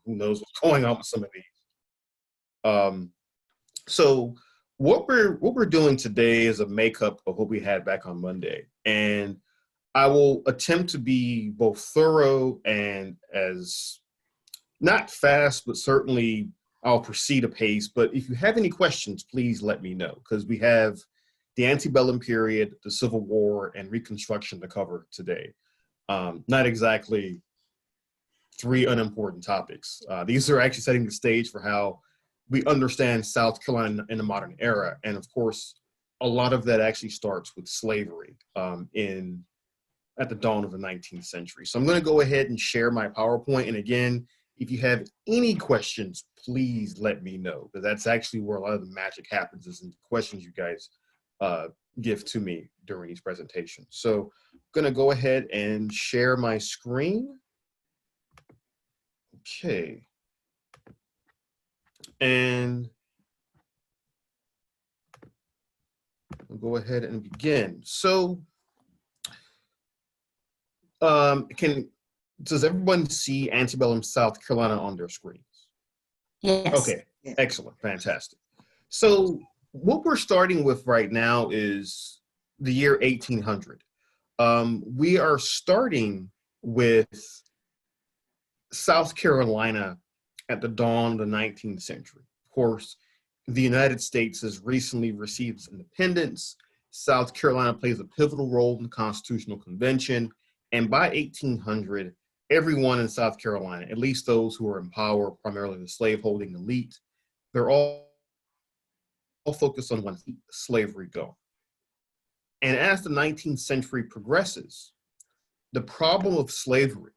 who knows what's going on with some of these. So what we're doing today is a makeup of what we had back on Monday, and I will attempt to be both thorough and as not fast, but certainly I'll proceed apace. But if you have any questions, please let me know, because we have the antebellum period, the Civil War, and Reconstruction to cover today. Not exactly three unimportant topics. These are actually setting the stage for how we understand South Carolina in the modern era. And of course, a lot of that actually starts with slavery at the dawn of the 19th century. So I'm going to go ahead and share my PowerPoint. And again, if you have any questions, please let me know, because that's actually where a lot of the magic happens, is in the questions you guys give to me during these presentations. So I'm going to go ahead and share my screen. Okay. And we'll go ahead and begin. So does everyone see antebellum South Carolina on their screens? Yes. Okay, excellent, fantastic. So what we're starting with right now is the year 1800. We are starting with South Carolina at the dawn of the 19th century. Of course, the United States has recently received its independence. South Carolina plays a pivotal role in the Constitutional Convention. And by 1800, everyone in South Carolina, at least those who are in power, primarily the slaveholding elite, they're all focused on when slavery go. And as the 19th century progresses, the problem of slavery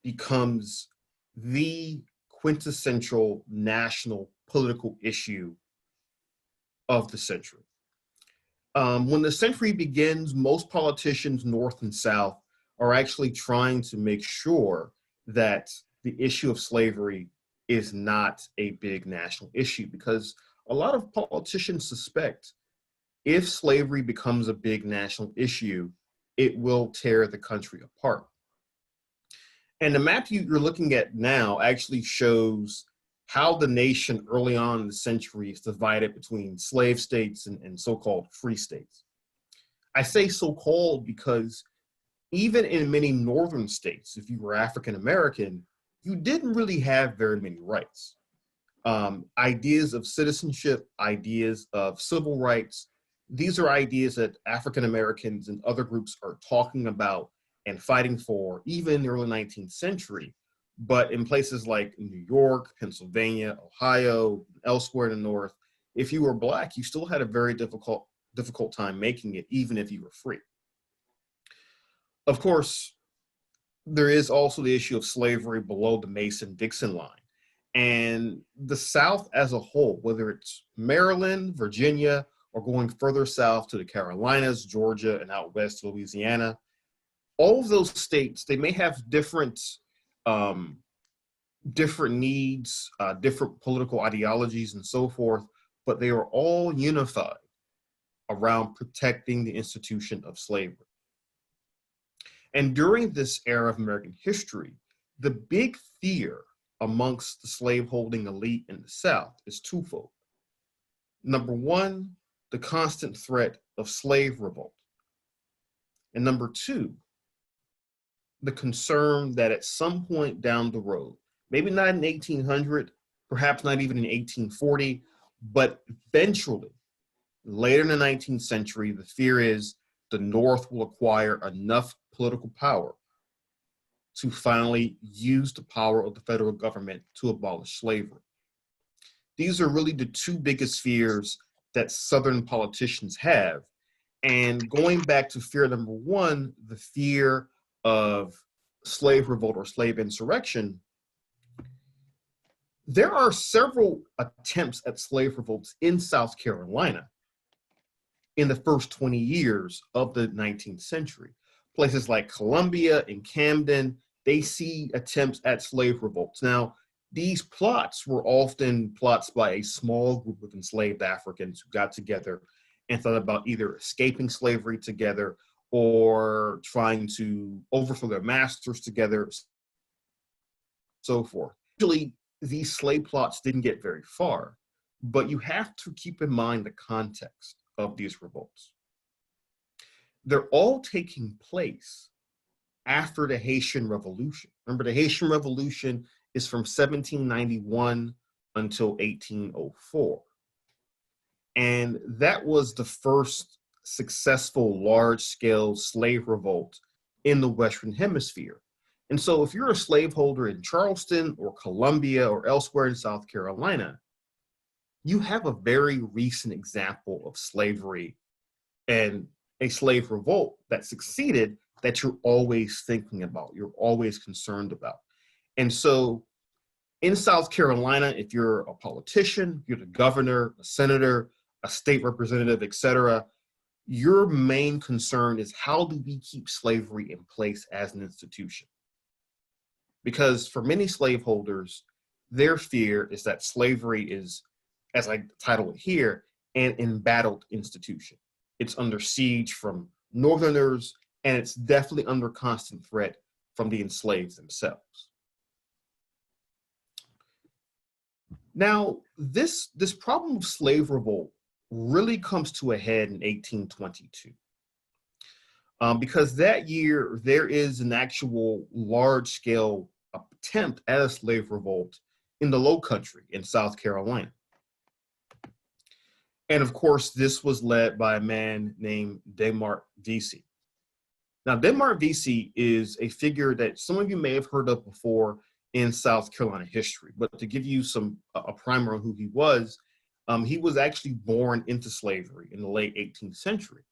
becomes the quintessential national political issue of the century. When the century begins, most politicians, North and South, are actually trying to make sure that the issue of slavery is not a big national issue, because a lot of politicians suspect if slavery becomes a big national issue, it will tear the country apart. And the map you're looking at now actually shows how the nation early on in the century is divided between slave states and so-called free states. I say so-called because even in many northern states, if you were African American, you didn't really have very many rights. Ideas of citizenship, ideas of civil rights, these are ideas that African Americans and other groups are talking about and fighting for, even in the early 19th century. But in places like New York, Pennsylvania, Ohio, elsewhere in the North, if you were Black, you still had a very difficult time making it, even if you were free. Of course, there is also the issue of slavery below the Mason-Dixon line. And the South as a whole, whether it's Maryland, Virginia, or going further south to the Carolinas, Georgia, and out west to Louisiana, all of those states, they may have different needs, different political ideologies and so forth, but they are all unified around protecting the institution of slavery. And during this era of American history, the big fear amongst the slaveholding elite in the South is twofold. Number one, the constant threat of slave revolt. And number two, the concern that at some point down the road, maybe not in 1800, perhaps not even in 1840, but eventually, later in the 19th century, the fear is the North will acquire enough political power to finally use the power of the federal government to abolish slavery. These are really the two biggest fears that Southern politicians have. And going back to fear number one, the fear of slave revolt or slave insurrection, there are several attempts at slave revolts in South Carolina in the first 20 years of the 19th century. Places like Columbia and Camden, they see attempts at slave revolts. Now, these plots were often plots by a small group of enslaved Africans who got together and thought about either escaping slavery together or trying to overthrow their masters together, so forth. Usually, these slave plots didn't get very far, but you have to keep in mind the context of these revolts. They're all taking place after the Haitian Revolution. Remember, the Haitian Revolution is from 1791 until 1804. And that was the first successful large-scale slave revolt in the Western Hemisphere. And so if you're a slaveholder in Charleston or Columbia or elsewhere in South Carolina, you have a very recent example of slavery and a slave revolt that succeeded that you're always thinking about, you're always concerned about. And so in South Carolina, if you're a politician, you're the governor, a senator, a state representative, etc., your main concern is how do we keep slavery in place as an institution? Because for many slaveholders, their fear is that slavery is, as I title it here, an embattled institution. It's under siege from Northerners, and it's definitely under constant threat from the enslaved themselves. Now, this problem of slave revolt really comes to a head in 1822. Because that year, there is an actual large-scale attempt at a slave revolt in the Low Country in South Carolina. And of course, this was led by a man named Vesey. Now, Vesey is a figure that some of you may have heard of before in South Carolina history, but to give you a primer on who he was actually born into slavery in the late 18th century.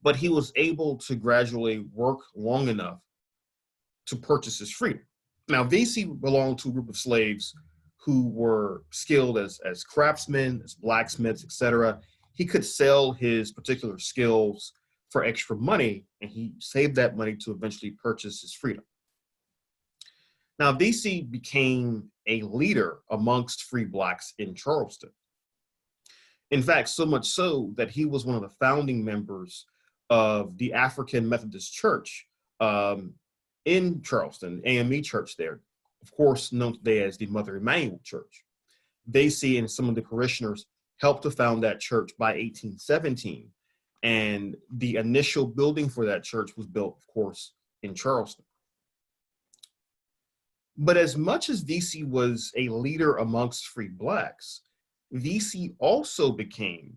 But he was able to gradually work long enough to purchase his freedom. Now, Vesey belonged to a group of slaves who were skilled as craftsmen, as blacksmiths, etc. He could sell his particular skills for extra money, and he saved that money to eventually purchase his freedom. Now, Vesey became a leader amongst free blacks in Charleston. In fact, so much so that he was one of the founding members of the African Methodist Church in Charleston, AME Church there, of course, known today as the Mother Emanuel Church. Vesey and some of the parishioners helped to found that church by 1817. And the initial building for that church was built, of course, in Charleston. But as much as Vesey was a leader amongst free blacks, Vesey also became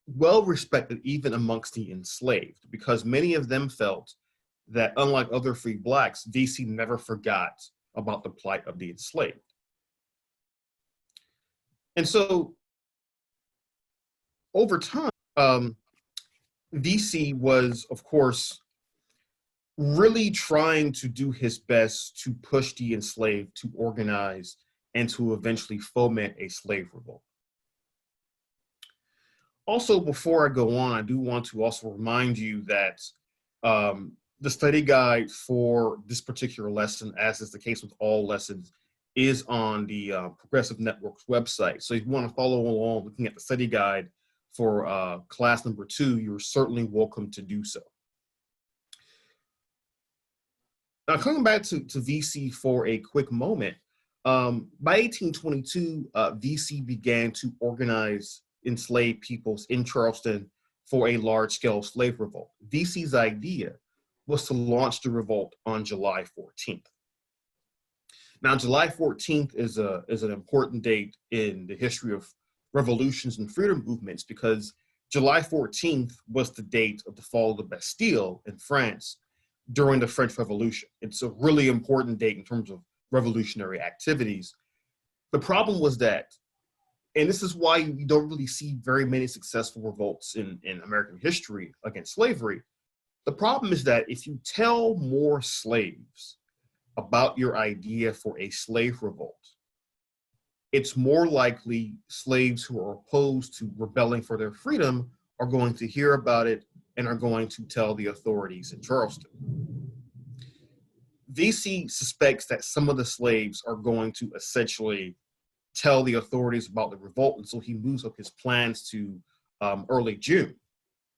well-respected even amongst the enslaved, because many of them felt that unlike other free blacks, Vesey never forgot about the plight of the enslaved. And so over time, Vesey was, of course, really trying to do his best to push the enslaved to organize and to eventually foment a slave revolt. Also, before I go on, I do want to also remind you that the study guide for this particular lesson, as is the case with all lessons, is on the Progressive Network's website. So if you want to follow along looking at the study guide for class number 2, you're certainly welcome to do so. Now, coming back to Vesey for a quick moment, by 1822, Vesey began to organize enslaved peoples in Charleston for a large-scale slave revolt. Vesey's idea was to launch the revolt on July 14th. Now, July 14th is an important date in the history of revolutions and freedom movements, because July 14th was the date of the fall of the Bastille in France during the French Revolution. It's a really important date in terms of revolutionary activities. The problem was that, and this is why you don't really see very many successful revolts in American history against slavery. The problem is that if you tell more slaves about your idea for a slave revolt, it's more likely slaves who are opposed to rebelling for their freedom are going to hear about it and are going to tell the authorities in Charleston. Vesey suspects that some of the slaves are going to essentially tell the authorities about the revolt, and so he moves up his plans to early June.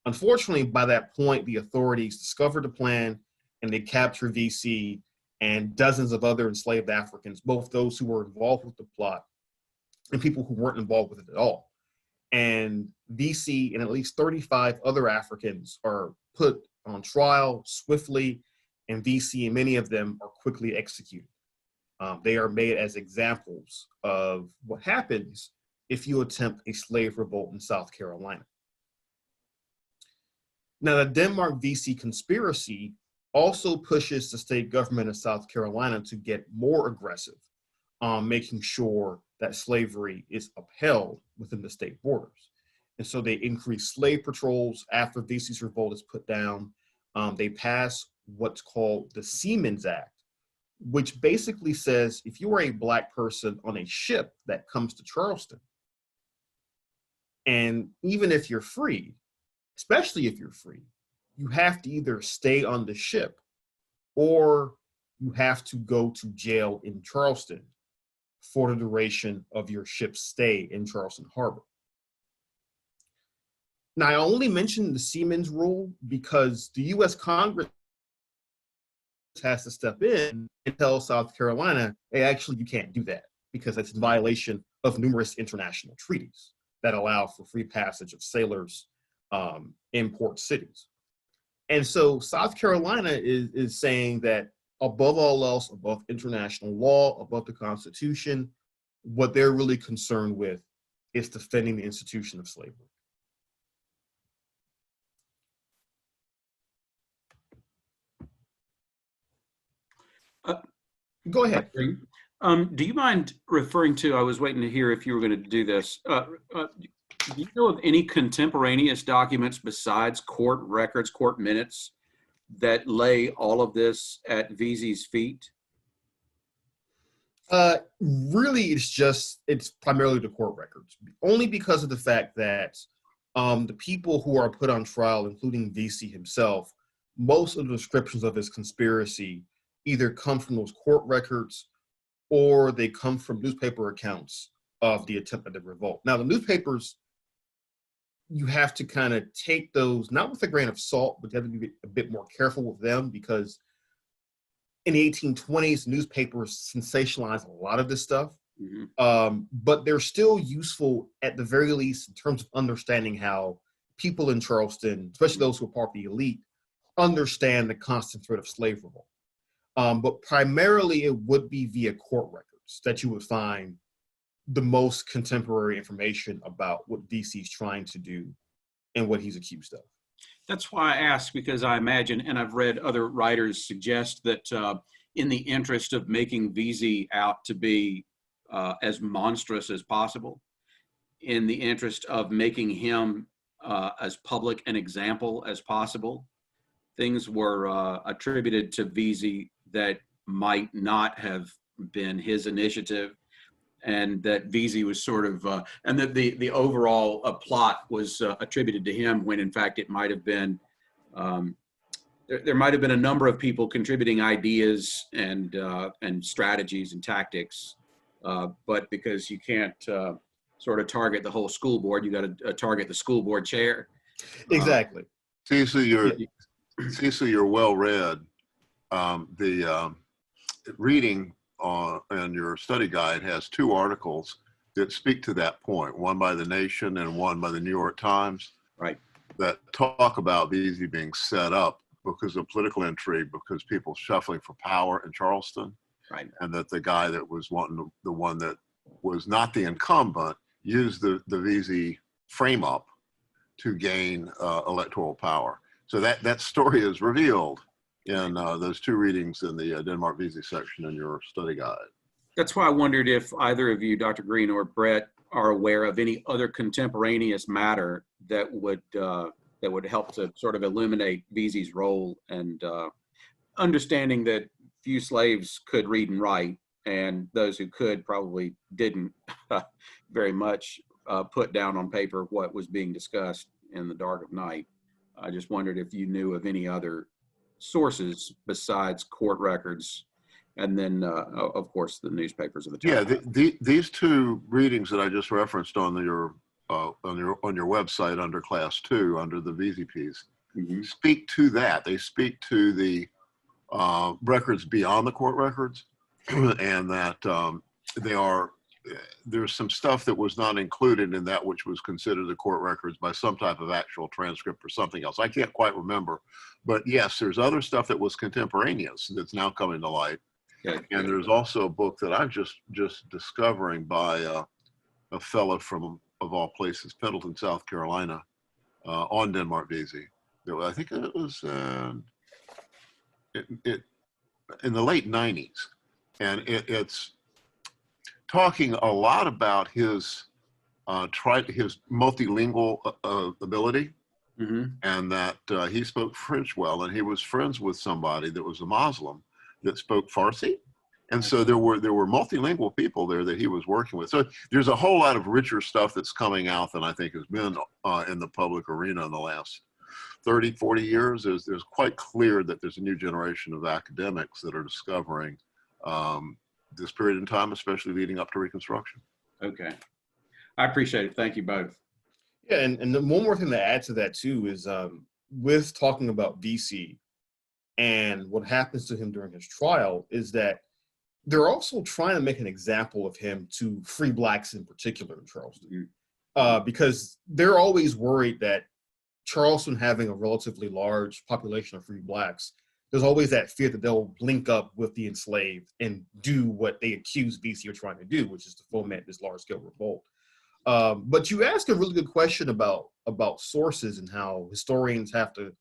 Unfortunately, by that point, the authorities discover the plan and they capture Vesey and dozens of other enslaved Africans, both those who were involved with the plot and people who weren't involved with it at all. And Vesey and at least 35 other Africans are put on trial swiftly, and Vesey and many of them are quickly executed. They are made as examples of what happens if you attempt a slave revolt in South Carolina. Now, the Denmark-Vesey conspiracy also pushes the state government of South Carolina to get more aggressive on making sure that slavery is upheld within the state borders. And so they increase slave patrols after Vesey's revolt is put down. They pass what's called the Seamen's Act, which basically says if you are a Black person on a ship that comes to Charleston, and even if you're free, especially if you're free, you have to either stay on the ship or you have to go to jail in Charleston for the duration of your ship's stay in Charleston Harbor. Now, I only mentioned the Seamen's Rule because the US Congress has to step in and tell South Carolina, hey, actually, you can't do that because that's in violation of numerous international treaties that allow for free passage of sailors in port cities. And so South Carolina is saying that above all else, above international law, above the Constitution, what they're really concerned with is defending the institution of slavery. Go ahead. Do you mind referring to, I was waiting to hear if you were going to do this. Do you know of any contemporaneous documents besides court records, court minutes, that lay all of this at Vesey's feet? Really, it's primarily the court records, only because of the fact that the people who are put on trial, including Vesey himself, most of the descriptions of his conspiracy either come from those court records or they come from newspaper accounts of the attempt at the revolt. Now, the newspapers, you have to kind of take those, not with a grain of salt, but you have to be a bit more careful with them because in the 1820s, newspapers sensationalized a lot of this stuff, but they're still useful at the very least in terms of understanding how people in Charleston, especially those who are part of the elite, understand the constant threat of slave revolt. But primarily it would be via court records that you would find the most contemporary information about what Vesey's trying to do and what he's accused of. That's why I asked, because I imagine, and I've read other writers suggest that in the interest of making Vesey out to be as monstrous as possible, in the interest of making him as public an example as possible, things were attributed to Vesey that might not have been his initiative, and that Vesey was sort of, and that the overall plot was attributed to him when in fact it might have been, there might have been a number of people contributing ideas and strategies and tactics, but because you can't sort of target the whole school board, you got to target the school board chair. Exactly. Cecil, you're well read. The reading and your study guide has two articles that speak to that point, one by The Nation and one by the New York Times, right, that talk about Vesey being set up because of political intrigue, because people shuffling for power in Charleston, right, and that the guy that was wanting, the one that was not the incumbent, used the Vesey frame up to gain electoral power. So that story is revealed in those two readings in the Denmark-Vesey section in your study guide. That's why I wondered if either of you, Dr. Greene or Brett, are aware of any other contemporaneous matter that would help to sort of illuminate Vesey's role, and understanding that few slaves could read and write, and those who could probably didn't very much put down on paper what was being discussed in the dark of night. I just wondered if you knew of any other sources besides court records, and then of course the newspapers of the time. Yeah, these two readings that I just referenced on your website under Class 2, under the Vesey piece, speak to that. They speak to the records beyond the court records, and that there's some stuff that was not included in that which was considered the court records by some type of actual transcript or something else. I can't quite remember, but yes, there's other stuff that was contemporaneous that's now coming to light. Okay. And there's also a book that I'm just discovering by a fellow from, of all places, Pendleton, South Carolina, on Denmark Vesey. I think it was in the late 90s. And it's talking a lot about his his multilingual ability, and that he spoke French well, and he was friends with somebody that was a Muslim that spoke Farsi. And so there were multilingual people there that he was working with. So there's a whole lot of richer stuff that's coming out than I think has been in the public arena in the last 30, 40 years. There's quite clear that there's a new generation of academics that are discovering this period in time, especially leading up to Reconstruction. Okay. I appreciate it. Thank you both. Yeah, and the one more thing to add to that too is with talking about Vesey and what happens to him during his trial is that they're also trying to make an example of him to free blacks in particular in Charleston, because they're always worried that Charleston having a relatively large population of free blacks, there's always that fear that they'll link up with the enslaved and do what they accuse Vesey of trying to do, which is to foment this large-scale revolt. But you asked a really good question about sources and how historians have to,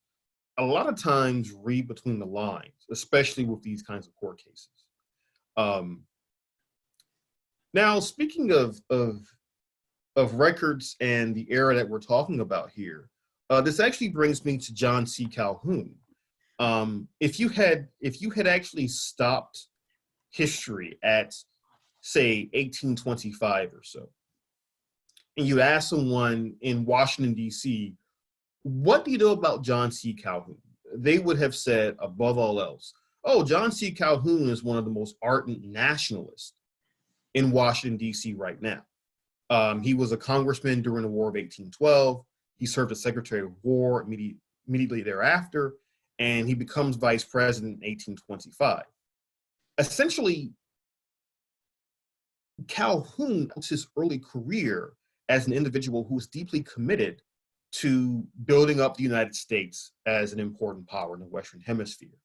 a lot of times, read between the lines, especially with these kinds of court cases. Now, speaking of records and the era that we're talking about here, this actually brings me to John C. Calhoun. If you had actually stopped history at, say, 1825 or so, and you asked someone in Washington, D.C., what do you know about John C. Calhoun? They would have said, above all else, oh, John C. Calhoun is one of the most ardent nationalists in Washington, D.C. right now. He was a congressman during the War of 1812. He served as Secretary of War immediately thereafter, and he becomes vice president in 1825. Essentially, Calhoun, his early career as an individual who was deeply committed to building up the United States as an important power in the Western Hemisphere.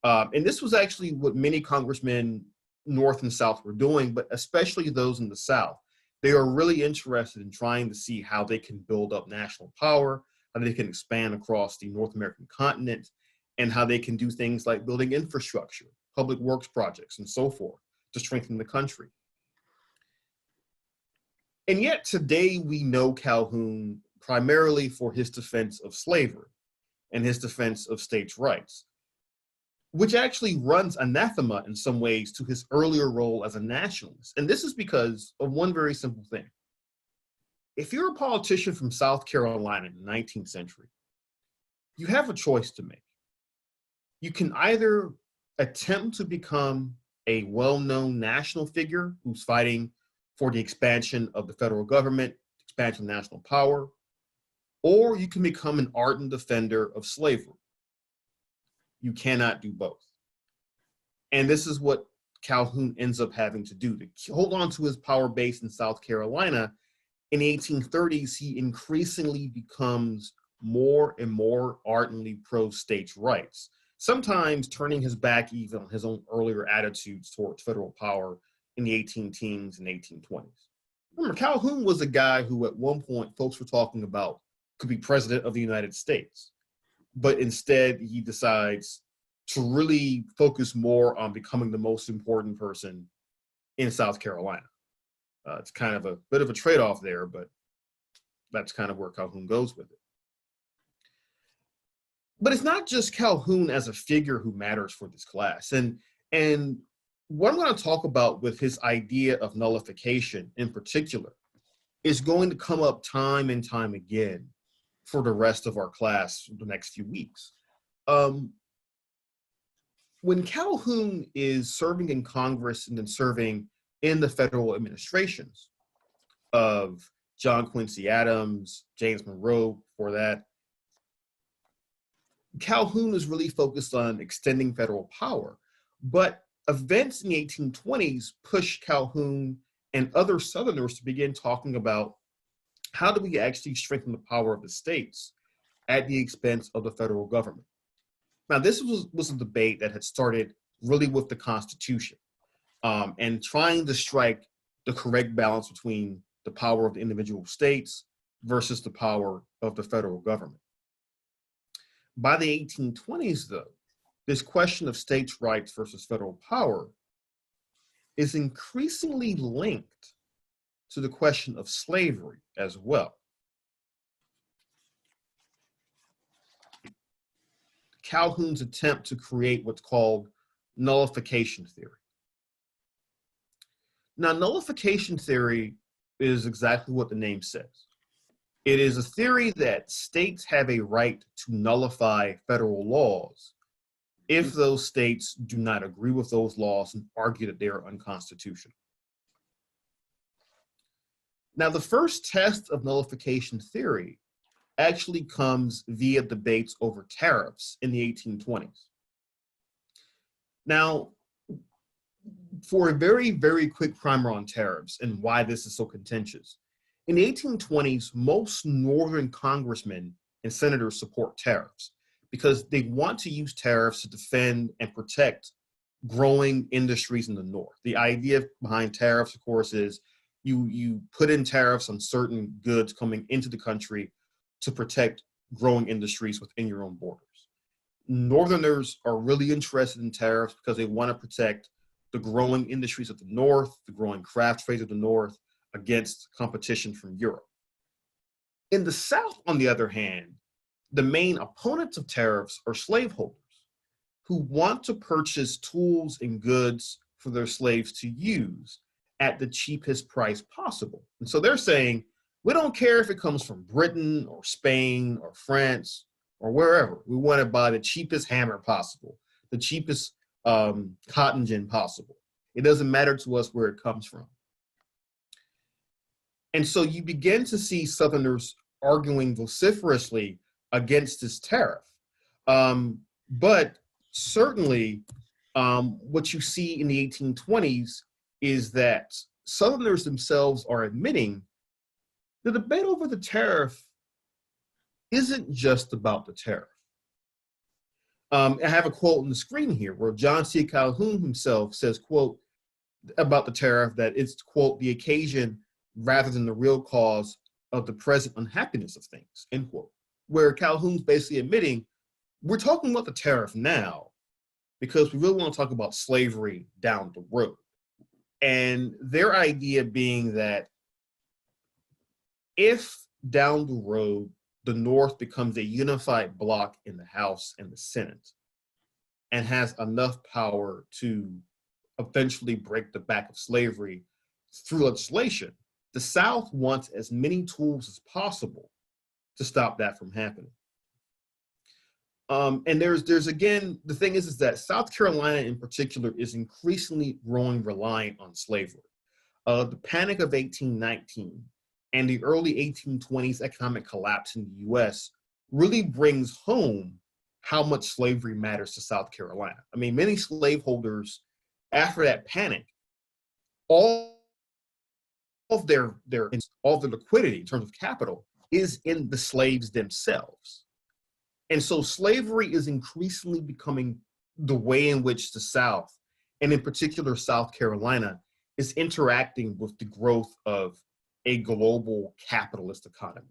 And this was actually what many congressmen North and South were doing, but especially those in the South. They are really interested in trying to see how they can build up national power, how they can expand across the North American continent, and how they can do things like building infrastructure, public works projects, and so forth to strengthen the country. And yet today we know Calhoun primarily for his defense of slavery and his defense of states' rights, which actually runs anathema in some ways to his earlier role as a nationalist. And this is because of one very simple thing. If you're a politician from South Carolina in the 19th century, you have a choice to make. You can either attempt to become a well-known national figure who's fighting for the expansion of the federal government, expansion of national power, or you can become an ardent defender of slavery. You cannot do both. And this is what Calhoun ends up having to do. To hold on to his power base in South Carolina, in the 1830s, he increasingly becomes more and more ardently pro-states' rights, sometimes turning his back even on his own earlier attitudes towards federal power in the 18-teens and 1820s. Remember, Calhoun was a guy who at one point folks were talking about could be president of the United States, but instead he decides to really focus more on becoming the most important person in South Carolina. It's kind of a bit of a trade-off there, but that's kind of where Calhoun goes with it. But it's not just Calhoun as a figure who matters for this class. And what I'm going to talk about with his idea of nullification in particular is going to come up time and time again for the rest of our class for the next few weeks. When Calhoun is serving in Congress and then serving in the federal administrations of John Quincy Adams, James Monroe, for that, Calhoun is really focused on extending federal power, but events in the 1820s pushed Calhoun and other Southerners to begin talking about how do we actually strengthen the power of the states at the expense of the federal government. Now, this was a debate that had started really with the Constitution and trying to strike the correct balance between the power of the individual states versus the power of the federal government. By the 1820s, though, this question of states' rights versus federal power is increasingly linked to the question of slavery as well. Calhoun's attempt to create what's called nullification theory. Now, nullification theory is exactly what the name says. It is a theory that states have a right to nullify federal laws if those states do not agree with those laws and argue that they are unconstitutional. Now, the first test of nullification theory actually comes via debates over tariffs in the 1820s. Now, for a very, very quick primer on tariffs and why this is so contentious, in the 1820s, most Northern congressmen and senators support tariffs because they want to use tariffs to defend and protect growing industries in the North. The idea behind tariffs, of course, is you put in tariffs on certain goods coming into the country to protect growing industries within your own borders. Northerners are really interested in tariffs because they want to protect the growing industries of the North, the growing craft trades of the North, against competition from Europe. In the South, on the other hand, the main opponents of tariffs are slaveholders who want to purchase tools and goods for their slaves to use at the cheapest price possible. And so they're saying, we don't care if it comes from Britain or Spain or France or wherever. We want to buy the cheapest hammer possible, the cheapest cotton gin possible. It doesn't matter to us where it comes from. And so you begin to see Southerners arguing vociferously against this tariff. But certainly what you see in the 1820s is that Southerners themselves are admitting the debate over the tariff isn't just about the tariff. I have a quote on the screen here where John C. Calhoun himself says, quote, about the tariff, that it's, quote, the occasion rather than the real cause of the present unhappiness of things, end quote. Where Calhoun's basically admitting, we're talking about the tariff now because we really want to talk about slavery down the road. And their idea being that if down the road, the North becomes a unified bloc in the House and the Senate and has enough power to eventually break the back of slavery through legislation, the South wants as many tools as possible to stop that from happening. And there's again, the thing is that South Carolina in particular is increasingly growing reliant on slavery. The Panic of 1819 and the early 1820s economic collapse in the US really brings home how much slavery matters to South Carolina. I mean, many slaveholders, after that panic, all of their liquidity in terms of capital is in the slaves themselves. And so slavery is increasingly becoming the way in which the South, and in particular South Carolina, is interacting with the growth of a global capitalist economy.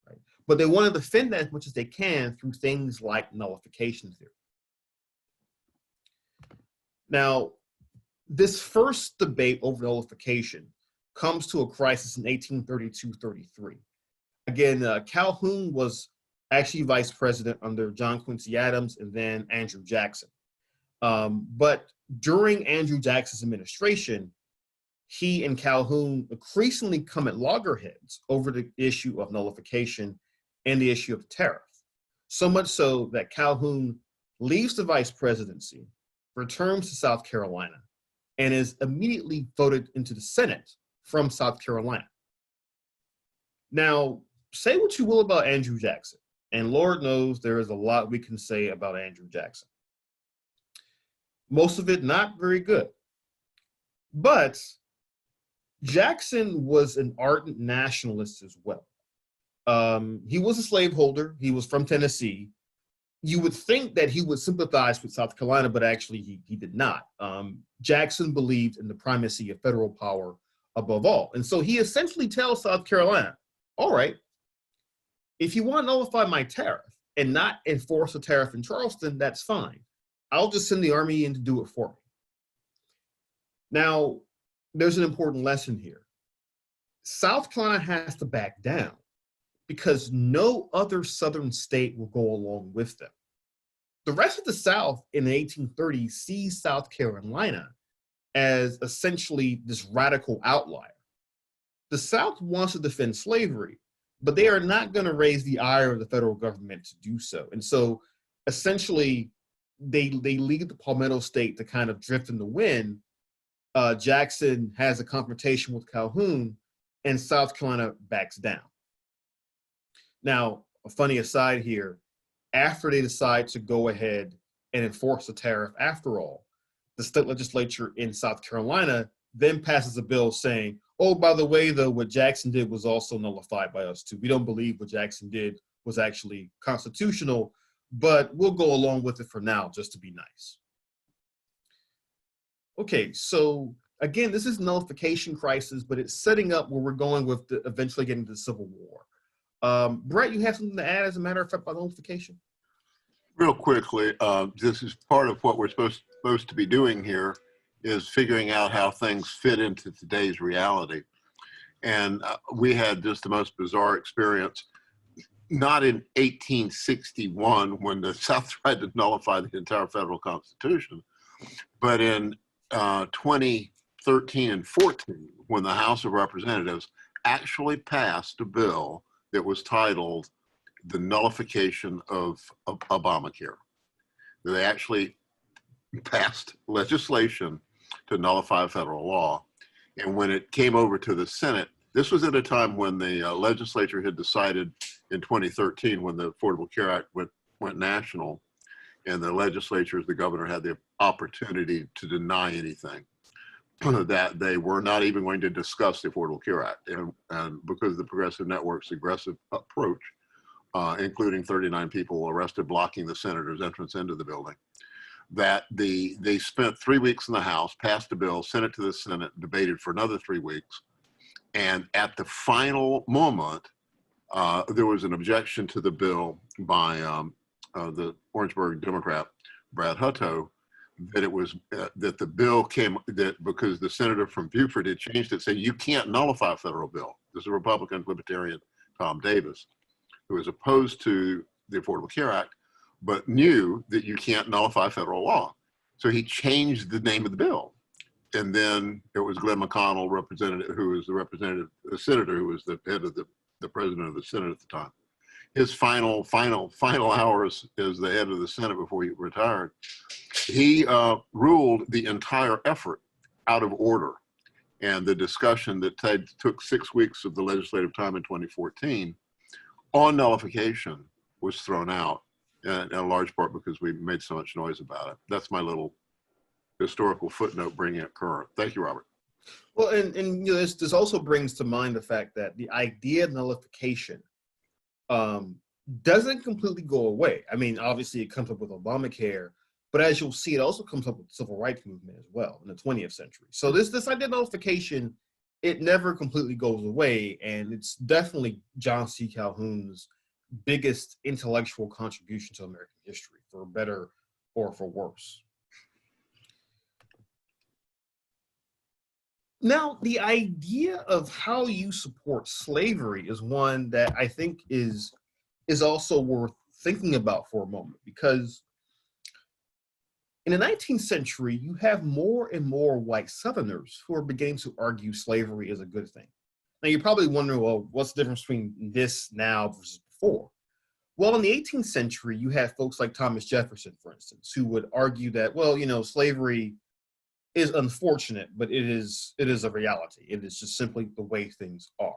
Right? But they want to defend that as much as they can through things like nullification theory. Now, this first debate over nullification comes to a crisis in 1832-33. Again, Calhoun was actually vice president under John Quincy Adams and then Andrew Jackson. But during Andrew Jackson's administration, he and Calhoun increasingly come at loggerheads over the issue of nullification and the issue of tariff. So much so that Calhoun leaves the vice presidency, returns to South Carolina, and is immediately voted into the Senate from South Carolina. Now, say what you will about Andrew Jackson. And Lord knows there is a lot we can say about Andrew Jackson. Most of it not very good. But Jackson was an ardent nationalist as well. He was a slaveholder. He was from Tennessee. You would think that he would sympathize with South Carolina, but actually he did not. Jackson believed in the primacy of federal power above all. And so he essentially tells South Carolina, all right, if you want to nullify my tariff and not enforce a tariff in Charleston, that's fine. I'll just send the army in to do it for me. Now, there's an important lesson here. South Carolina has to back down because no other Southern state will go along with them. The rest of the South in the 1830s sees South Carolina as essentially this radical outlier. The South wants to defend slavery, but they are not going to raise the ire of the federal government to do so. And so essentially, they leave the Palmetto State to kind of drift in the wind. Jackson has a confrontation with Calhoun, and South Carolina backs down. Now, a funny aside here, after they decide to go ahead and enforce the tariff after all, the state legislature in South Carolina then passes a bill saying, oh, by the way, though, what Jackson did was also nullified by us too. We don't believe what Jackson did was actually constitutional, but we'll go along with it for now just to be nice. Okay, so again, this is Nullification Crisis, but it's setting up where we're going with eventually getting to the Civil War. Brett, you have something to add as a matter of fact about nullification? Real quickly, this is part of what we're supposed to be doing here, is figuring out how things fit into today's reality. And we had just the most bizarre experience, not in 1861 when the South tried to nullify the entire federal constitution, but in 2013 and 14, when the House of Representatives actually passed a bill that was titled the Nullification of Obamacare. They actually passed legislation to nullify federal law. And when it came over to the Senate, this was at a time when the legislature had decided in 2013, when the Affordable Care Act went national, and the legislatures, the governor had the opportunity to deny anything, that they were not even going to discuss the Affordable Care Act. And because of the Progressive Network's aggressive approach, including 39 people arrested blocking the senator's entrance into the building, that they spent 3 weeks in the House, passed a bill, sent it to the Senate, debated for another 3 weeks. And at the final moment, there was an objection to the bill by the Orangeburg Democrat, Brad Hutto, that it was that the bill came, that because the senator from Beaufort had changed it, saying you can't nullify a federal bill. This is a Republican libertarian, Tom Davis, who was opposed to the Affordable Care Act, but knew that you can't nullify federal law. So he changed the name of the bill. And then it was Glenn McConnell, representative, who was the senator who was the head of the president of the Senate at the time. His final hours as the head of the Senate before he retired, he ruled the entire effort out of order. And the discussion that took 6 weeks of the legislative time in 2014 on nullification was thrown out, in a large part because we made so much noise about it. That's my little historical footnote bringing it current. Thank you, Robert. Well, and you know, this also brings to mind the fact that the idea of nullification doesn't completely go away. I mean, obviously it comes up with Obamacare, but as you'll see, it also comes up with the civil rights movement as well in the 20th century. So this idea of nullification, it never completely goes away, and it's definitely John C. Calhoun's biggest intellectual contribution to American history, for better or for worse. Now, the idea of how you support slavery is one that I think is also worth thinking about for a moment, because in the 19th century, you have more and more white Southerners who are beginning to argue slavery is a good thing. Now, you're probably wondering, well, what's the difference between this now versus before? Well, in the 18th century, you had folks like Thomas Jefferson, for instance, who would argue that, well, you know, slavery is unfortunate, but it is a reality. It is just simply the way things are.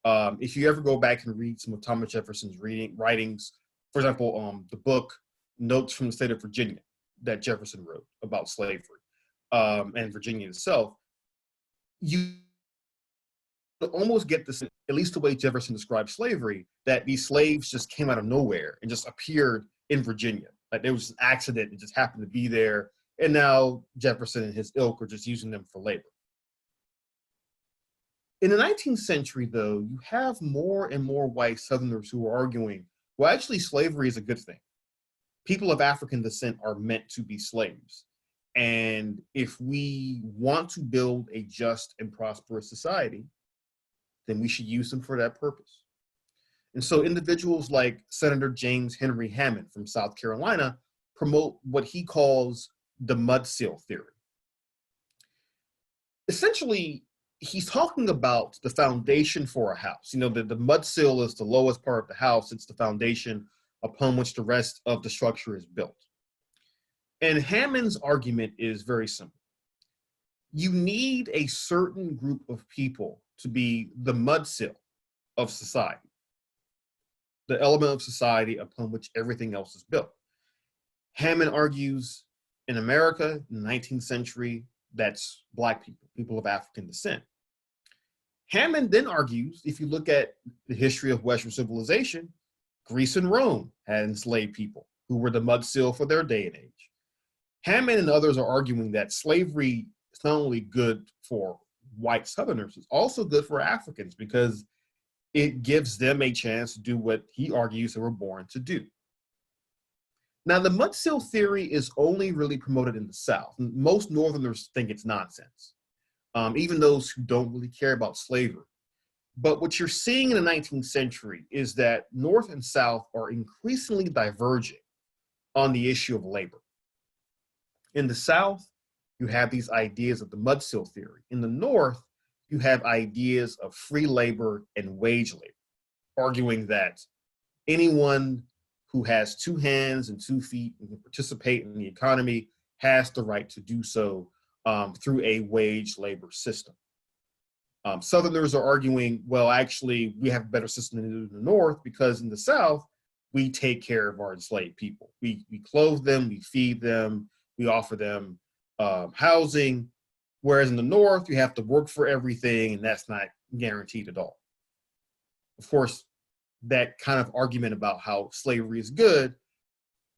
If you ever go back and read some of Thomas Jefferson's writings, for example, the book Notes from the State of Virginia that Jefferson wrote about slavery and Virginia itself, you almost get this, at least the way Jefferson described slavery, that these slaves just came out of nowhere and just appeared in Virginia. Like there was an accident, it just happened to be there. And now Jefferson and his ilk are just using them for labor. In the 19th century, though, you have more and more white Southerners who are arguing, well, actually, slavery is a good thing. People of African descent are meant to be slaves. And if we want to build a just and prosperous society, then we should use them for that purpose. And so individuals like Senator James Henry Hammond from South Carolina promote what he calls the Mudsill theory. Essentially, he's talking about the foundation for a house. You know, the mudsill is the lowest part of the house. It's the foundation upon which the rest of the structure is built. And Hammond's argument is very simple. You need a certain group of people to be the mudsill of society, the element of society upon which everything else is built. Hammond argues in America in the 19th century, that's Black people, people of African descent. Hammond then argues, if you look at the history of Western civilization, Greece and Rome had enslaved people who were the mudsill for their day and age. Hammond and others are arguing that slavery is not only good for white Southerners, it's also good for Africans because it gives them a chance to do what he argues they were born to do. Now, the mudsill theory is only really promoted in the South. Most Northerners think it's nonsense, even those who don't really care about slavery. But what you're seeing in the 19th century is that North and South are increasingly diverging on the issue of labor. In the South, you have these ideas of the mudsill theory. In the North, you have ideas of free labor and wage labor, arguing that anyone who has 2 hands and 2 feet and can participate in the economy has the right to do so through a wage labor system. Southerners are arguing, well, actually, we have a better system than in the North because in the South, we take care of our enslaved people. We clothe them, we feed them, we offer them housing, whereas in the North, you have to work for everything, and that's not guaranteed at all. Of course, that kind of argument about how slavery is good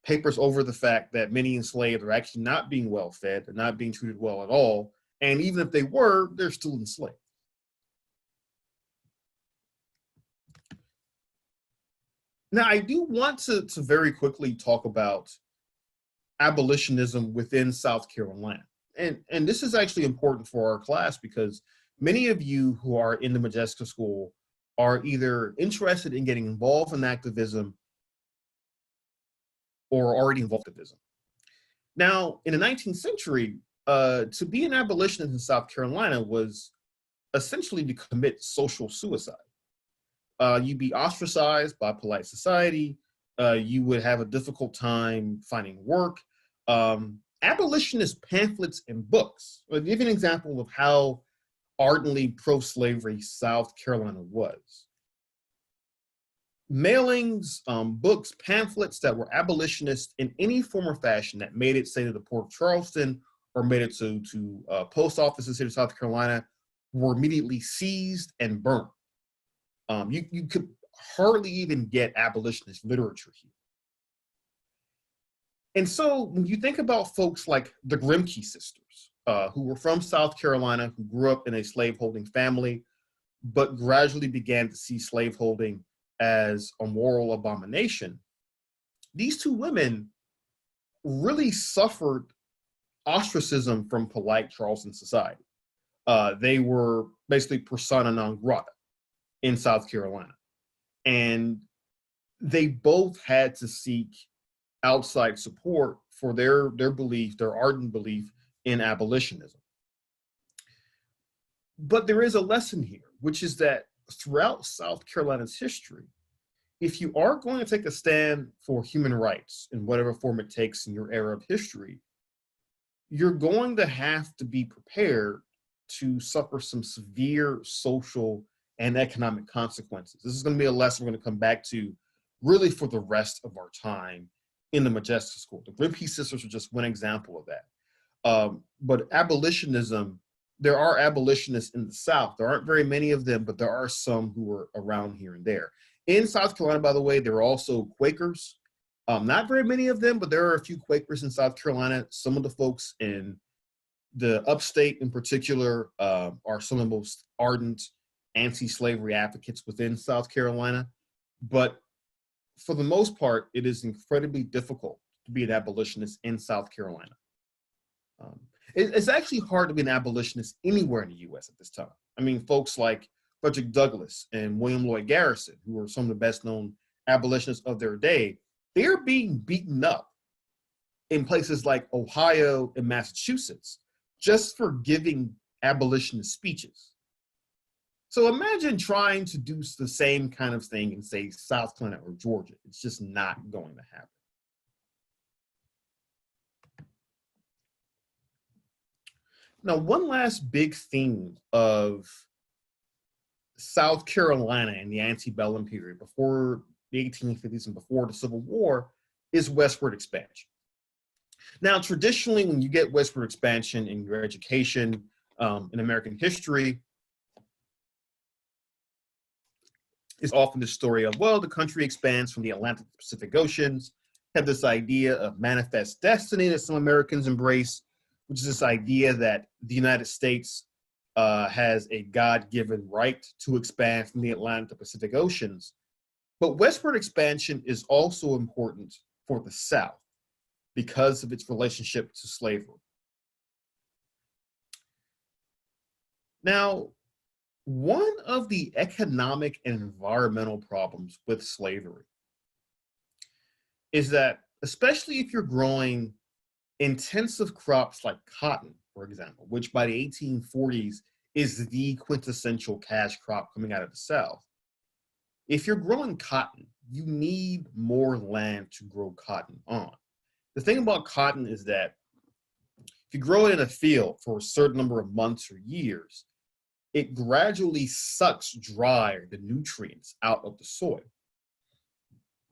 papers over the fact that many enslaved are actually not being well fed, they're not being treated well at all, and even if they were, they're still enslaved. Now, I do want to very quickly talk about abolitionism within South Carolina. And this is actually important for our class because many of you who are in the Modjeska School are either interested in getting involved in activism or already involved in activism. Now, in the 19th century, to be an abolitionist in South Carolina was essentially to commit social suicide. You'd be ostracized by polite society. You would have a difficult time finding work. Abolitionist pamphlets and books. I'll give you an example of how ardently pro-slavery South Carolina was. Mailings, books, pamphlets that were abolitionist in any form or fashion that made it, say, to the Port of Charleston or made it to post offices in the state of South Carolina were immediately seized and burnt. You could hardly even get abolitionist literature here. And so when you think about folks like the Grimke sisters, who were from South Carolina, who grew up in a slaveholding family, but gradually began to see slaveholding as a moral abomination, these 2 women really suffered ostracism from polite Charleston society. They were basically persona non grata in South Carolina. And they both had to seek outside support for their belief, their ardent belief in abolitionism. But there is a lesson here, which is that throughout South Carolina's history, if you are going to take a stand for human rights in whatever form it takes in your era of history, you're going to have to be prepared to suffer some severe social and economic consequences. This is going to be a lesson we're going to come back to really for the rest of our time in the Modjeska School. The Grimke sisters are just one example of that. But abolitionism, there are abolitionists in the South. There aren't very many of them, but there are some who are around here and there. In South Carolina, by the way, there are also Quakers. Not very many of them, but there are a few Quakers in South Carolina. Some of the folks in the upstate in particular are some of the most ardent anti-slavery advocates within South Carolina. But for the most part, it is incredibly difficult to be an abolitionist in South Carolina. It's actually hard to be an abolitionist anywhere in the US at this time. I mean, folks like Frederick Douglass and William Lloyd Garrison, who are some of the best known abolitionists of their day, they're being beaten up in places like Ohio and Massachusetts just for giving abolitionist speeches. So imagine trying to do the same kind of thing in, say, South Carolina or Georgia. It's just not going to happen. Now, one last big theme of South Carolina in the antebellum period, before the 1850s and before the Civil War, is westward expansion. Now, traditionally, when you get westward expansion in your education in American history, it's often the story of, well, the country expands from the Atlantic to Pacific Oceans, have this idea of manifest destiny that some Americans embrace, which is this idea that the United States has a God-given right to expand from the Atlantic to Pacific Oceans. But westward expansion is also important for the South because of its relationship to slavery. Now, one of the economic and environmental problems with slavery is that, especially if you're growing intensive crops like cotton, for example, which by the 1840s is the quintessential cash crop coming out of the South. If you're growing cotton, you need more land to grow cotton on. The thing about cotton is that if you grow it in a field for a certain number of months or years, it gradually sucks dry the nutrients out of the soil.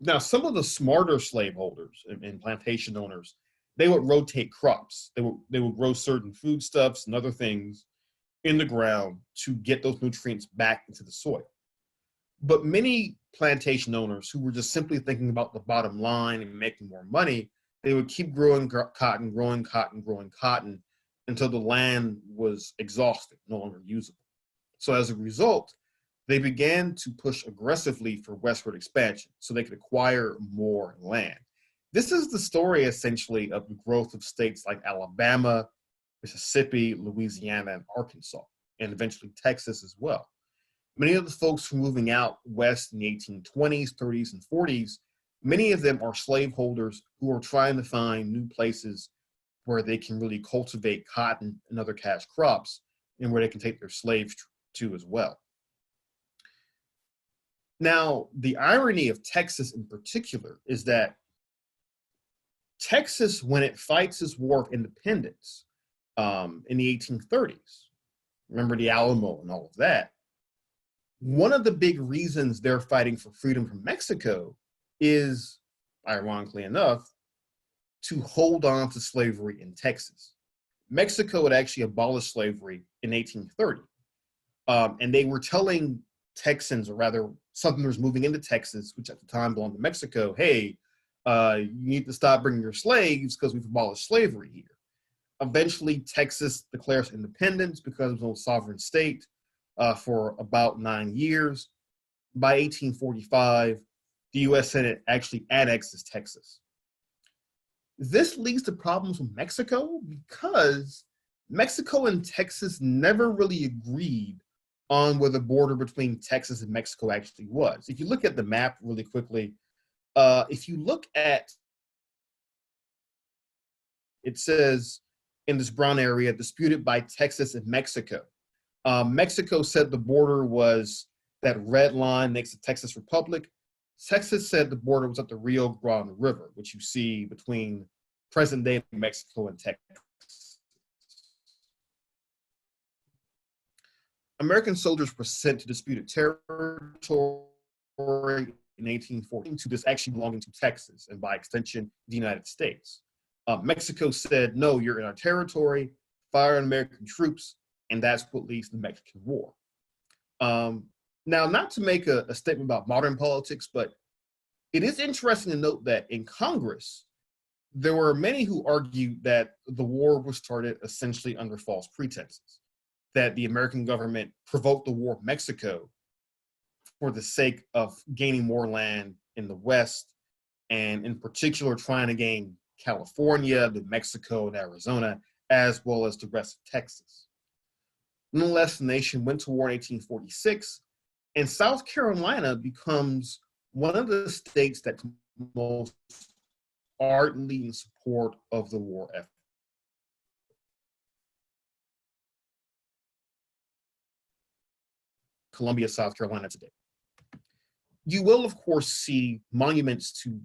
Now, some of the smarter slaveholders and plantation owners, they would rotate crops. They would grow certain foodstuffs and other things in the ground to get those nutrients back into the soil. But many plantation owners who were just simply thinking about the bottom line and making more money, they would keep growing cotton, growing cotton, growing cotton until the land was exhausted, no longer usable. So as a result, they began to push aggressively for westward expansion so they could acquire more land. This is the story, essentially, of the growth of states like Alabama, Mississippi, Louisiana, and Arkansas, and eventually Texas as well. Many of the folks who were moving out west in the 1820s, 30s, and 40s, many of them are slaveholders who are trying to find new places where they can really cultivate cotton and other cash crops and where they can take their slaves to as well. Now, the irony of Texas in particular is that Texas, when it fights its war of independence in the 1830s, remember the Alamo and all of that, one of the big reasons they're fighting for freedom from Mexico is, ironically enough, to hold on to slavery in Texas. Mexico had actually abolished slavery in 1830. And they were telling Texans, or rather Southerners moving into Texas, which at the time belonged to Mexico, hey, you need to stop bringing your slaves because we've abolished slavery here. Eventually, Texas declares independence because it was a sovereign state for about 9 years. By 1845, the U.S. Senate actually annexes Texas. This leads to problems with Mexico because Mexico and Texas never really agreed on where the border between Texas and Mexico actually was. If you look at the map really quickly, if you look at, it says in this brown area, disputed by Texas and Mexico. Mexico said the border was that red line next to Texas Republic. Texas said the border was at the Rio Grande River, which you see between present-day Mexico and Texas. American soldiers were sent to disputed territory in 1814 to this actually belonging to Texas and by extension, the United States. Mexico said, no, you're in our territory, fire on American troops, and that's what leads to the Mexican War. Now, not to make a statement about modern politics, but it is interesting to note that in Congress, there were many who argued that the war was started essentially under false pretenses, that the American government provoked the War of Mexico for the sake of gaining more land in the West, and in particular trying to gain California, New Mexico, and Arizona, as well as the rest of Texas. Nonetheless, the nation went to war in 1846, and South Carolina becomes one of the states that's most ardently in support of the war effort. Columbia, South Carolina today. You will, of course, see monuments to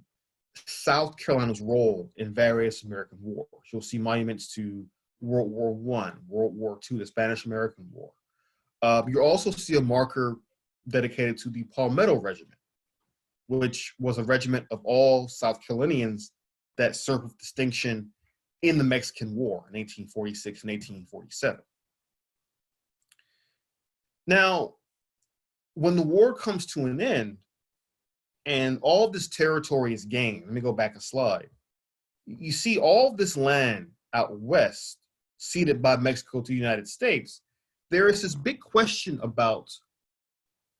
South Carolina's role in various American wars. You'll see monuments to World War I, World War II, the Spanish-American War. You'll also see a marker dedicated to the Palmetto Regiment, which was a regiment of all South Carolinians that served with distinction in the Mexican War in 1846 and 1847. Now, when the war comes to an end and all this territory is gained, let me go back a slide. You see all this land out west ceded by Mexico to the United States. There is this big question about,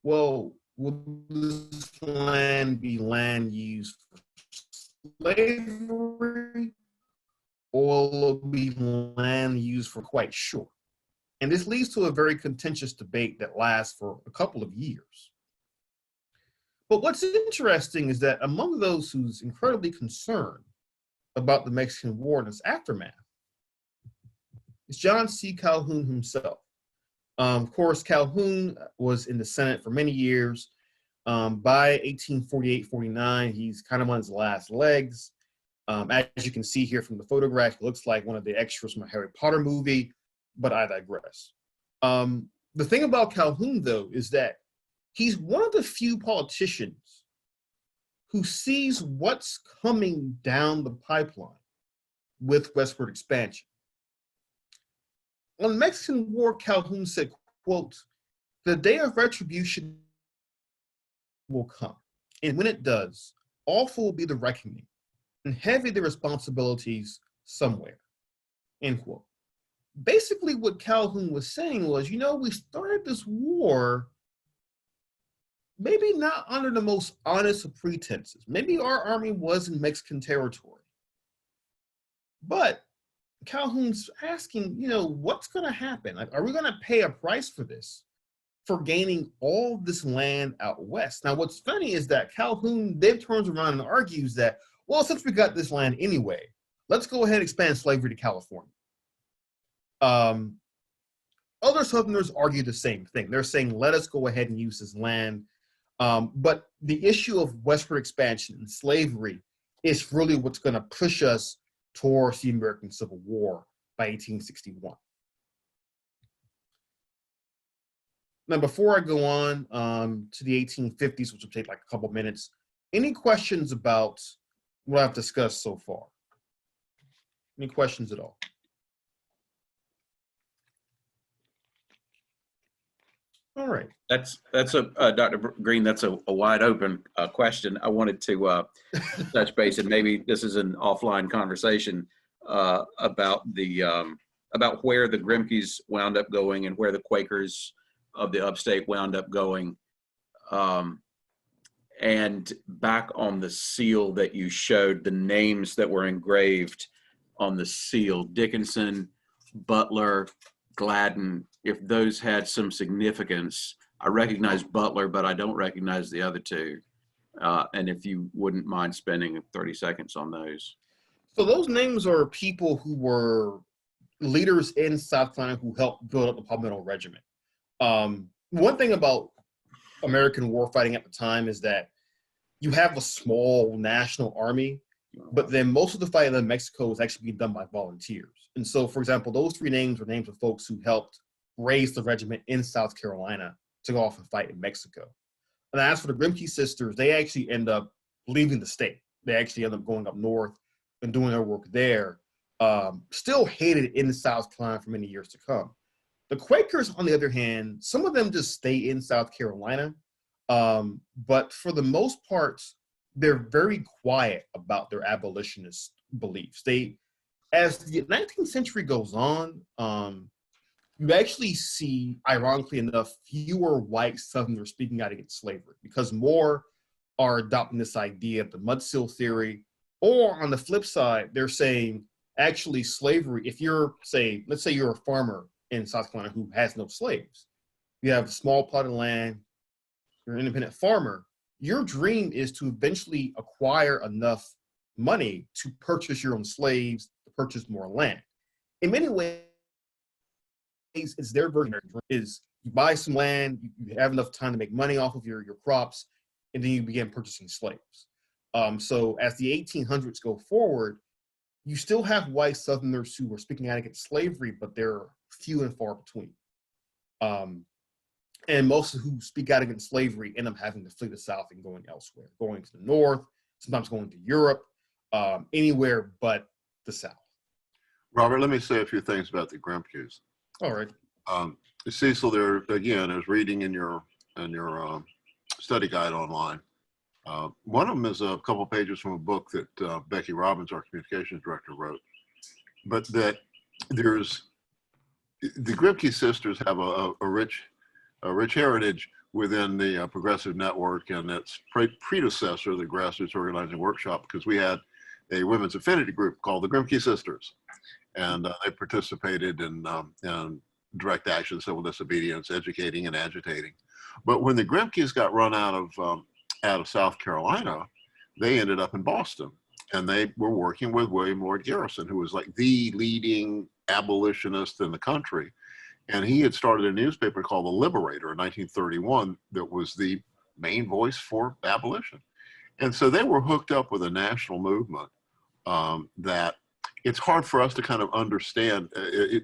well, will this land be land used for slavery, or will it be land used for quite sure? And this leads to a very contentious debate that lasts for a couple of years. But what's interesting is that among those who's incredibly concerned about the Mexican War and its aftermath is John C. Calhoun himself. Of course, Calhoun was in the Senate for many years. By 1848-49, he's kind of on his last legs. As you can see here from the photograph, he looks like one of the extras from a Harry Potter movie, but I digress. The thing about Calhoun, though, is that he's one of the few politicians who sees what's coming down the pipeline with westward expansion. On the Mexican War, Calhoun said, quote, "The day of retribution will come, and when it does, awful will be the reckoning, and heavy the responsibilities somewhere," end quote. Basically, what Calhoun was saying was, you know, we started this war maybe not under the most honest of pretenses. Maybe our army was in Mexican territory. But Calhoun's asking, you know, what's going to happen? Like, are we going to pay a price for this, for gaining all this land out west? Now, what's funny is that Calhoun then turns around and argues that, well, since we got this land anyway, let's go ahead and expand slavery to California. Other Southerners argue the same thing. They're saying, let us go ahead and use this land. But the issue of westward expansion and slavery is really what's going to push us towards the American Civil War by 1861. Now, before I go on to the 1850s, which will take like a couple minutes, any questions about what I've discussed so far? Any questions at all? All right. That's Dr. Greene, that's a wide open question. I wanted to touch base, and maybe this is an offline conversation about where the Grimkes wound up going and where the Quakers of the upstate wound up going. And back on the seal that you showed, the names that were engraved on the seal, Dickinson, Butler, Gladden, if those had some significance. I recognize Butler, but I don't recognize the other two. And if you wouldn't mind spending 30 seconds on those. So those names are people who were leaders in South Carolina who helped build up the Palmetto Regiment. One thing about American war fighting at the time is that you have a small national army, but then most of the fighting in Mexico was actually being done by volunteers. And so, for example, those three names were names of folks who helped raised the regiment in South Carolina to go off and fight in Mexico. And as for the Grimke sisters, they actually end up leaving the state. They actually end up going up north and doing their work there, still hated in South Carolina for many years to come. The Quakers, on the other hand, some of them just stay in South Carolina, but for the most part, they're very quiet about their abolitionist beliefs. As the 19th century goes on, you actually see, ironically enough, fewer white Southerners speaking out against slavery because more are adopting this idea of the Mudsill theory, or on the flip side, they're saying, actually, slavery, if you're, let's say you're a farmer in South Carolina who has no slaves, you have a small plot of land, you're an independent farmer, your dream is to eventually acquire enough money to purchase your own slaves, to purchase more land. In many ways, it's their version of your dream is you buy some land, you have enough time to make money off of your crops, and then you begin purchasing slaves. So as the 1800s go forward, you still have white Southerners who are speaking out against slavery, but they're few and far between. And most of who speak out against slavery end up having to flee the South and going elsewhere, going to the North, sometimes going to Europe, anywhere but the South. Robert, let me say a few things about the Grimkes. All right. Cecil, there again is reading in your study guide online. One of them is a couple pages from a book that Becky Robbins, our communications director, wrote. But that the Grimke sisters have a rich heritage within the Progressive Network and its predecessor, the Grassroots Organizing Workshop, because we had a women's affinity group called the Grimke Sisters, and they participated in direct action, civil disobedience, educating and agitating. But when the Grimkes got run out of South Carolina, they ended up in Boston, and they were working with William Lloyd Garrison, who was like the leading abolitionist in the country. And he had started a newspaper called The Liberator in 1931 that was the main voice for abolition. And so they were hooked up with a national movement that it's hard for us to kind of understand,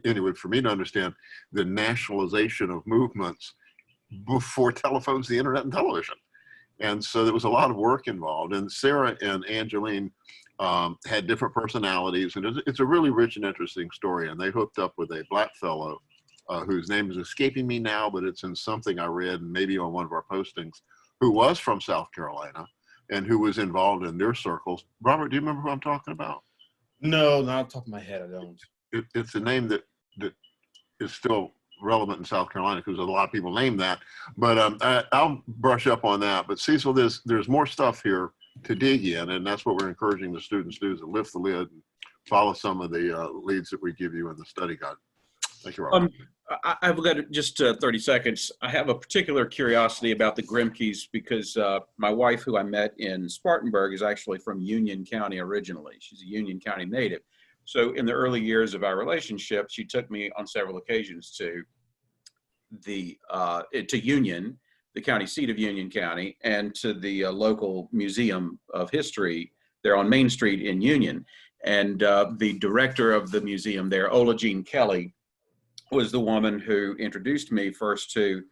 anyway, for me to understand the nationalization of movements before telephones, the internet, and television. And so there was a lot of work involved. And Sarah and Angeline had different personalities. And it's a really rich and interesting story. And they hooked up with a black fellow whose name is escaping me now, but it's in something I read and maybe on one of our postings, who was from South Carolina and who was involved in their circles. Robert, do you remember who I'm talking about? No, not off the top of my head, I don't. It's a name that is still relevant in South Carolina because a lot of people name that. But I'll brush up on that. But Cecil, there's more stuff here to dig in, and that's what we're encouraging the students to do, is to lift the lid and follow some of the leads that we give you in the study guide. Thank you, Robert. I've got just 30 seconds. I have a particular curiosity about the Grimkes because my wife, who I met in Spartanburg, is actually from Union County originally. She's a Union County native. So in the early years of our relationship, she took me on several occasions to Union, the county seat of Union County, and to the local museum of history there on Main Street in Union. And the director of the museum there, Ola Jean Kelly, was the woman who introduced me first to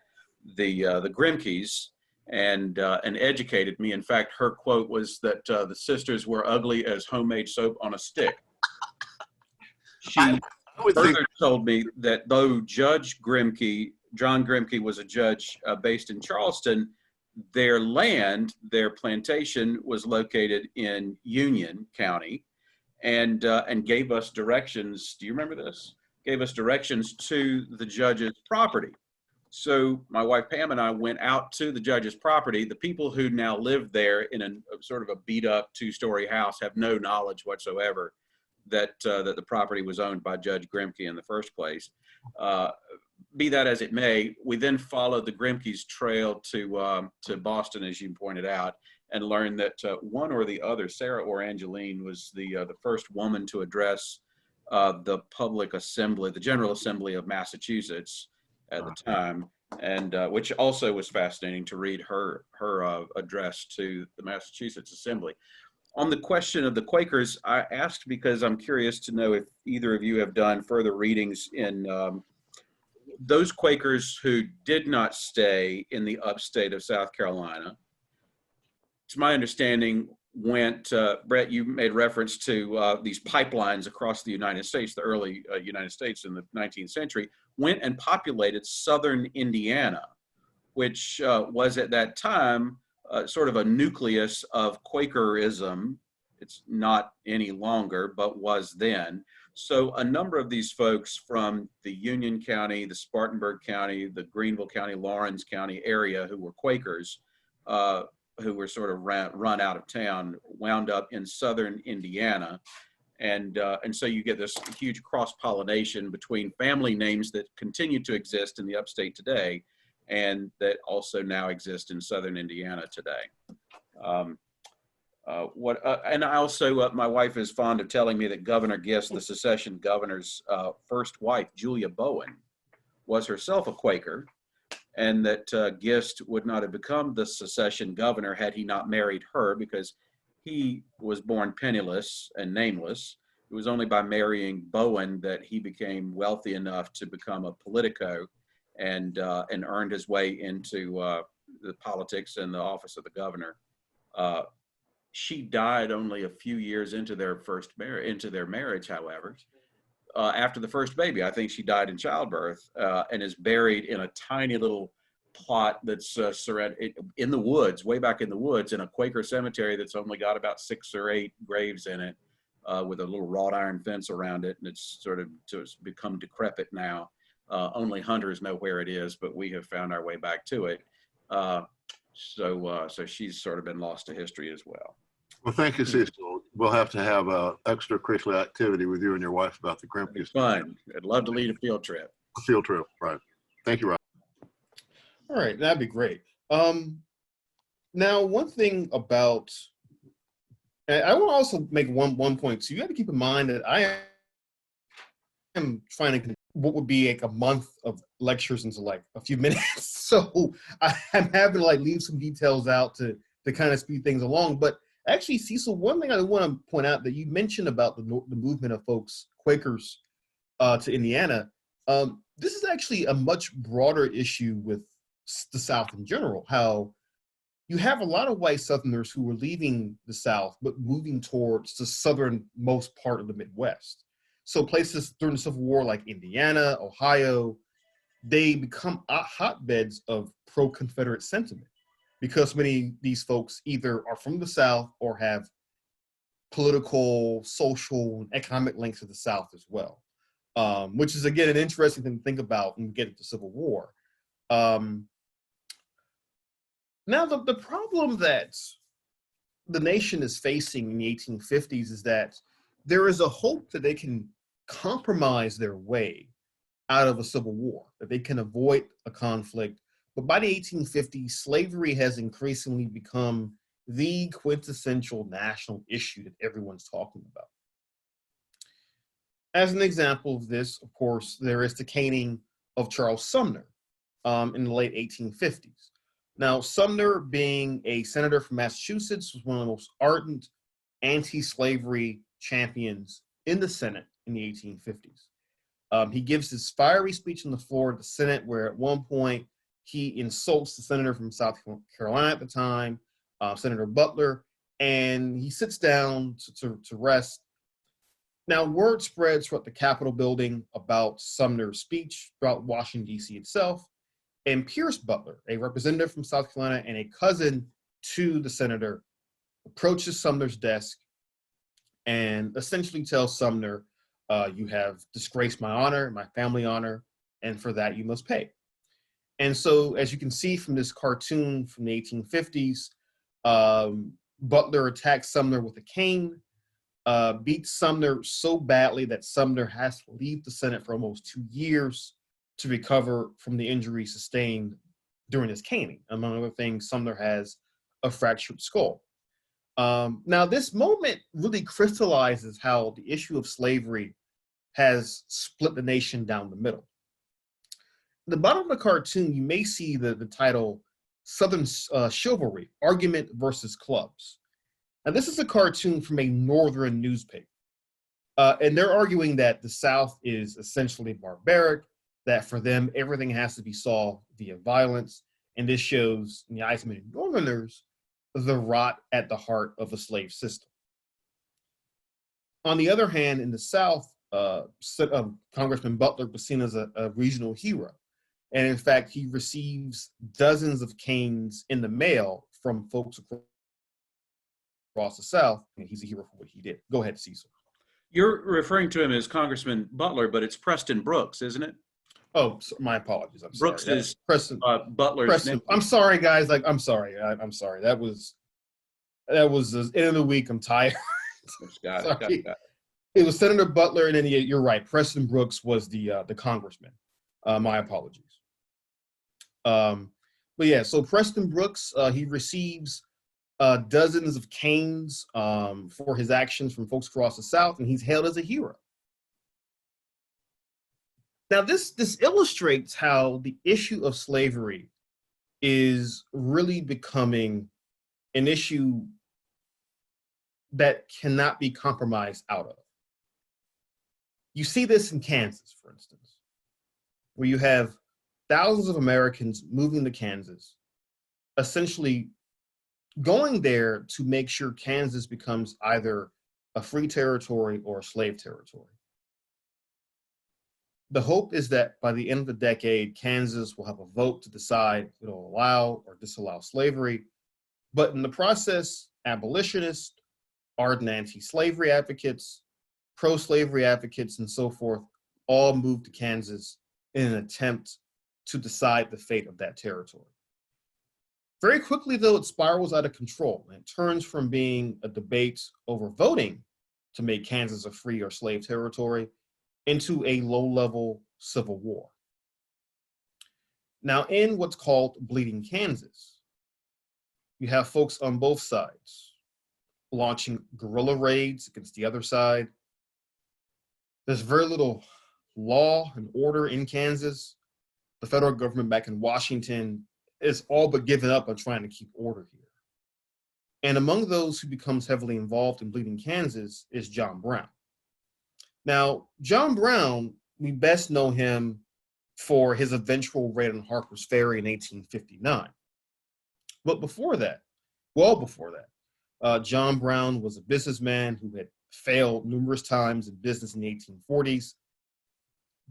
the Grimkes and educated me. In fact, her quote was that the sisters were ugly as homemade soap on a stick. She further told me that though Judge Grimke, John Grimke, was a judge based in Charleston, their land, their plantation, was located in Union County, and gave us directions. Do you remember this? Gave us directions to the judge's property. So my wife Pam and I went out to the judge's property. The people who now live there in a sort of a beat up 2-story house have no knowledge whatsoever that the property was owned by Judge Grimke in the first place. Be that as it may, we then followed the Grimke's trail to Boston, as you pointed out, and learned that one or the other, Sarah or Angeline, was the first woman to address the public assembly, the General Assembly of Massachusetts at the time, and which also was fascinating to read her address to the Massachusetts Assembly. On the question of the Quakers, I asked because I'm curious to know if either of you have done further readings in those Quakers who did not stay in the upstate of South Carolina, to my understanding, went, Brett, you made reference to these pipelines across the United States, the early United States in the 19th century, went and populated southern Indiana, which was at that time sort of a nucleus of Quakerism. It's not any longer, but was then. So a number of these folks from the Union County, the Spartanburg County, the Greenville County, Lawrence County area who were Quakers, who were sort of run out of town, wound up in southern Indiana. And so you get this huge cross-pollination between family names that continue to exist in the upstate today and that also now exist in southern Indiana today. And I also, my wife is fond of telling me that Governor Gist, the secession governor's first wife, Julia Bowen, was herself a Quaker, and that Gist would not have become the secession governor had he not married her, because he was born penniless and nameless. It was only by marrying Bowen that he became wealthy enough to become a politico and earned his way into the politics and the office of the governor. She died only a few years into their marriage, however. After the first baby, I think she died in childbirth, and is buried in a tiny little plot that's surrounded in the woods, way back in the woods, in a Quaker cemetery that's only got about 6 or 8 graves in it, with a little wrought iron fence around it, and it's become decrepit now. Only hunters know where it is, but we have found our way back to it. So she's sort of been lost to history as well. Well, thank you, Cecil. We'll have to have a extracurricular activity with you and your wife about the Grimke's. Fun. I'd love to lead a field trip. A field trip, right. Thank you, Rob. All right, that'd be great. Now, one thing about, and I want to also make one point. So you have to keep in mind that I am trying to what would be like a month of lectures into like a few minutes. So I'm having to like leave some details out to kind of speed things along. But actually, Cecil, one thing I want to point out that you mentioned about the movement of folks, Quakers, to Indiana. This is actually a much broader issue with the South in general, how you have a lot of white Southerners who were leaving the South, but moving towards the southernmost part of the Midwest. So places during the Civil War like Indiana, Ohio, they become hotbeds of pro-Confederate sentiment because many of these folks either are from the South or have political, social, and economic links to the South as well, which is, again, an interesting thing to think about when we get into the Civil War. Now, the problem that the nation is facing in the 1850s is that there is a hope that they can compromise their way out of a civil war, that they can avoid a conflict. But by the 1850s, slavery has increasingly become the quintessential national issue that everyone's talking about. As an example of this, of course, there is the caning of Charles Sumner in the late 1850s. Now, Sumner, being a senator from Massachusetts, was one of the most ardent anti-slavery champions in the Senate in the 1850s. He gives his fiery speech on the floor of the Senate, where at one point he insults the senator from South Carolina at the time, Senator Butler, and he sits down to rest. Now, word spreads throughout the Capitol building about Sumner's speech, throughout Washington, D.C. itself. And Pierce Butler, a representative from South Carolina and a cousin to the senator, approaches Sumner's desk and essentially tells Sumner, you have disgraced my honor, my family honor, and for that you must pay. And so, as you can see from this cartoon from the 1850s, Butler attacks Sumner with a cane, beats Sumner so badly that Sumner has to leave the Senate for almost 2 years to recover from the injury sustained during his caning. Among other things, Sumner has a fractured skull. Now, this moment really crystallizes how the issue of slavery has split the nation down the middle. At the bottom of the cartoon, you may see the title Southern Chivalry, Argument versus Clubs. Now, this is a cartoon from a northern newspaper. And they're arguing that the South is essentially barbaric, that for them, everything has to be solved via violence. And this shows, in the eyes of many Northerners, the rot at the heart of a slave system. On the other hand, in the South, Congressman Butler was seen as a regional hero. And in fact, he receives dozens of canes in the mail from folks across the South. And he's a hero for what he did. Go ahead, Cecil. You're referring to him as Congressman Butler, but it's Preston Brooks, isn't it? Oh, my apologies. I'm sorry. Brooks is Preston, Butler's Preston. I'm sorry, guys. I'm sorry. I'm sorry. That was the end of the week. I'm tired. Got it. It was Senator Butler, and then you're right. Preston Brooks was the congressman. My apologies. But yeah, so Preston Brooks, he receives dozens of canes for his actions from folks across the South, and he's hailed as a hero. Now, this illustrates how the issue of slavery is really becoming an issue that cannot be compromised out of. You see this in Kansas, for instance, where you have thousands of Americans moving to Kansas, essentially going there to make sure Kansas becomes either a free territory or a slave territory. The hope is that by the end of the decade, Kansas will have a vote to decide if it'll allow or disallow slavery. But in the process, abolitionists, ardent anti-slavery advocates, pro-slavery advocates, and so forth, all moved to Kansas in an attempt to decide the fate of that territory. Very quickly, though, it spirals out of control, and it turns from being a debate over voting to make Kansas a free or slave territory into a low-level civil war. Now, in what's called Bleeding Kansas, you have folks on both sides launching guerrilla raids against the other side. There's very little law and order in Kansas. The federal government back in Washington is all but given up on trying to keep order here. And among those who becomes heavily involved in Bleeding Kansas is John Brown. Now, John Brown, we best know him for his eventual raid on Harper's Ferry in 1859. But before that, well before that, John Brown was a businessman who had failed numerous times in business in the 1840s.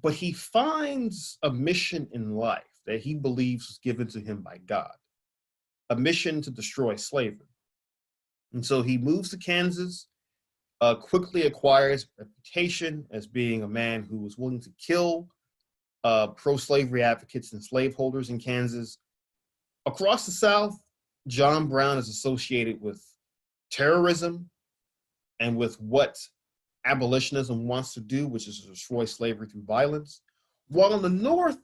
But he finds a mission in life that he believes was given to him by God, a mission to destroy slavery. And so he moves to Kansas, quickly acquires a reputation as being a man who was willing to kill pro-slavery advocates and slaveholders in Kansas. Across the South, John Brown is associated with terrorism and with what abolitionism wants to do, which is to destroy slavery through violence. While in the North,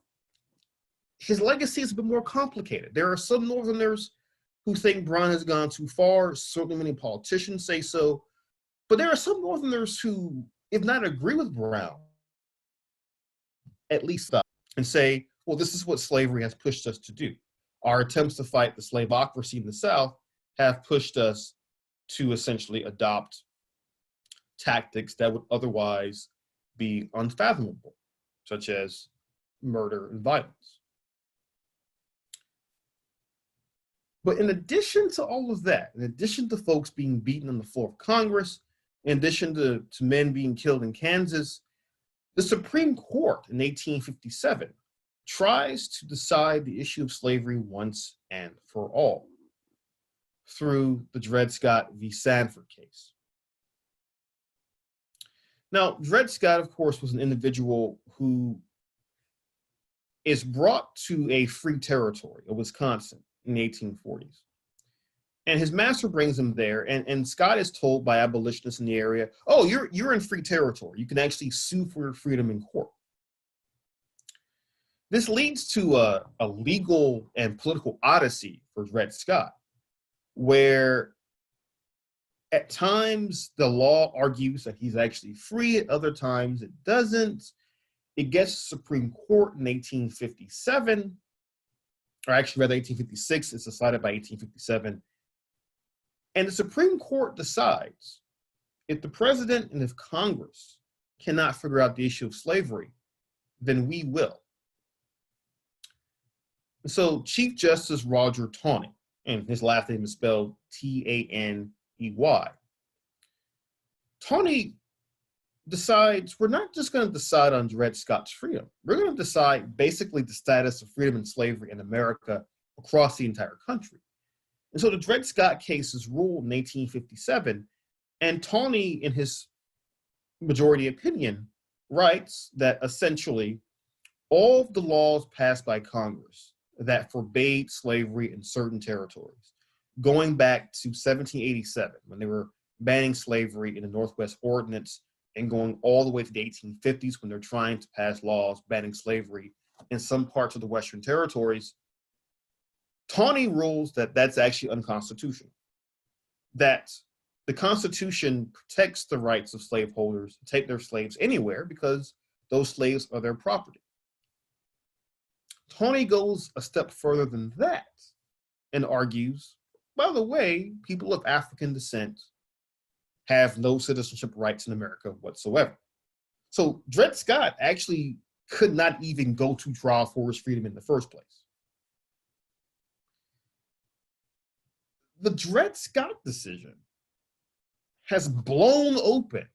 his legacy is a bit more complicated. There are some Northerners who think Brown has gone too far. Certainly many politicians say so. But there are some Northerners who, if not agree with Brown, at least stop and say, well, this is what slavery has pushed us to do. Our attempts to fight the slaveocracy in the South have pushed us to essentially adopt tactics that would otherwise be unfathomable, such as murder and violence. But in addition to all of that, in addition to folks being beaten on the floor of Congress, in addition to men being killed in Kansas, the Supreme Court in 1857 tries to decide the issue of slavery once and for all through the Dred Scott v. Sanford case. Now, Dred Scott, of course, was an individual who is brought to a free territory of Wisconsin in the 1840s. And his master brings him there, and Scott is told by abolitionists in the area, oh, you're in free territory. You can actually sue for your freedom in court. This leads to a legal and political odyssey for Dred Scott, where at times the law argues that he's actually free, at other times it doesn't. It gets to the Supreme Court in 1857, or actually rather 1856, it's decided by 1857. And the Supreme Court decides if the president and if Congress cannot figure out the issue of slavery, then we will. So Chief Justice Roger Taney, and his last name is spelled Taney. Taney decides we're not just going to decide on Dred Scott's freedom. We're going to decide basically the status of freedom and slavery in America across the entire country. And so the Dred Scott case is ruled in 1857, and Taney, in his majority opinion, writes that essentially all of the laws passed by Congress that forbade slavery in certain territories, going back to 1787, when they were banning slavery in the Northwest Ordinance, and going all the way to the 1850s when they're trying to pass laws banning slavery in some parts of the Western territories, Taney rules that that's actually unconstitutional, that the Constitution protects the rights of slaveholders to take their slaves anywhere because those slaves are their property. Taney goes a step further than that and argues, by the way, people of African descent have no citizenship rights in America whatsoever. So Dred Scott actually could not even go to trial for his freedom in the first place. The Dred Scott decision has blown open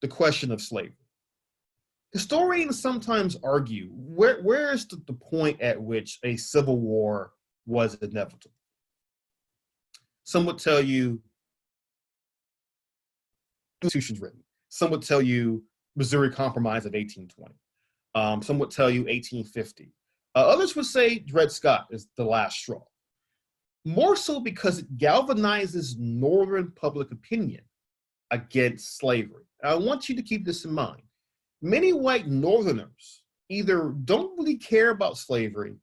the question of slavery. Historians sometimes argue, where is the point at which a civil war was inevitable? Some would tell you Constitution's written. Some would tell you Missouri Compromise of 1820. Some would tell you 1850. Others would say Dred Scott is the last straw. More so because it galvanizes Northern public opinion against slavery. I want you to keep this in mind. Many white Northerners either don't really care about slavery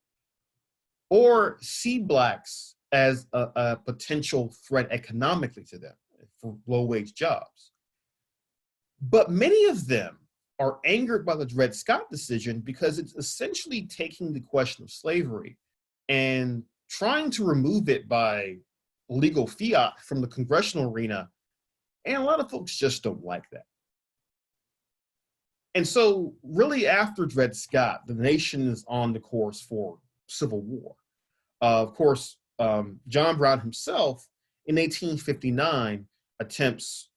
or see Blacks as a potential threat economically to them for low-wage jobs. But many of them are angered by the Dred Scott decision because it's essentially taking the question of slavery and trying to remove it by legal fiat from the congressional arena. And a lot of folks just don't like that. And so really after Dred Scott, the nation is on the course for civil war. Of course, John Brown himself in 1859 attempts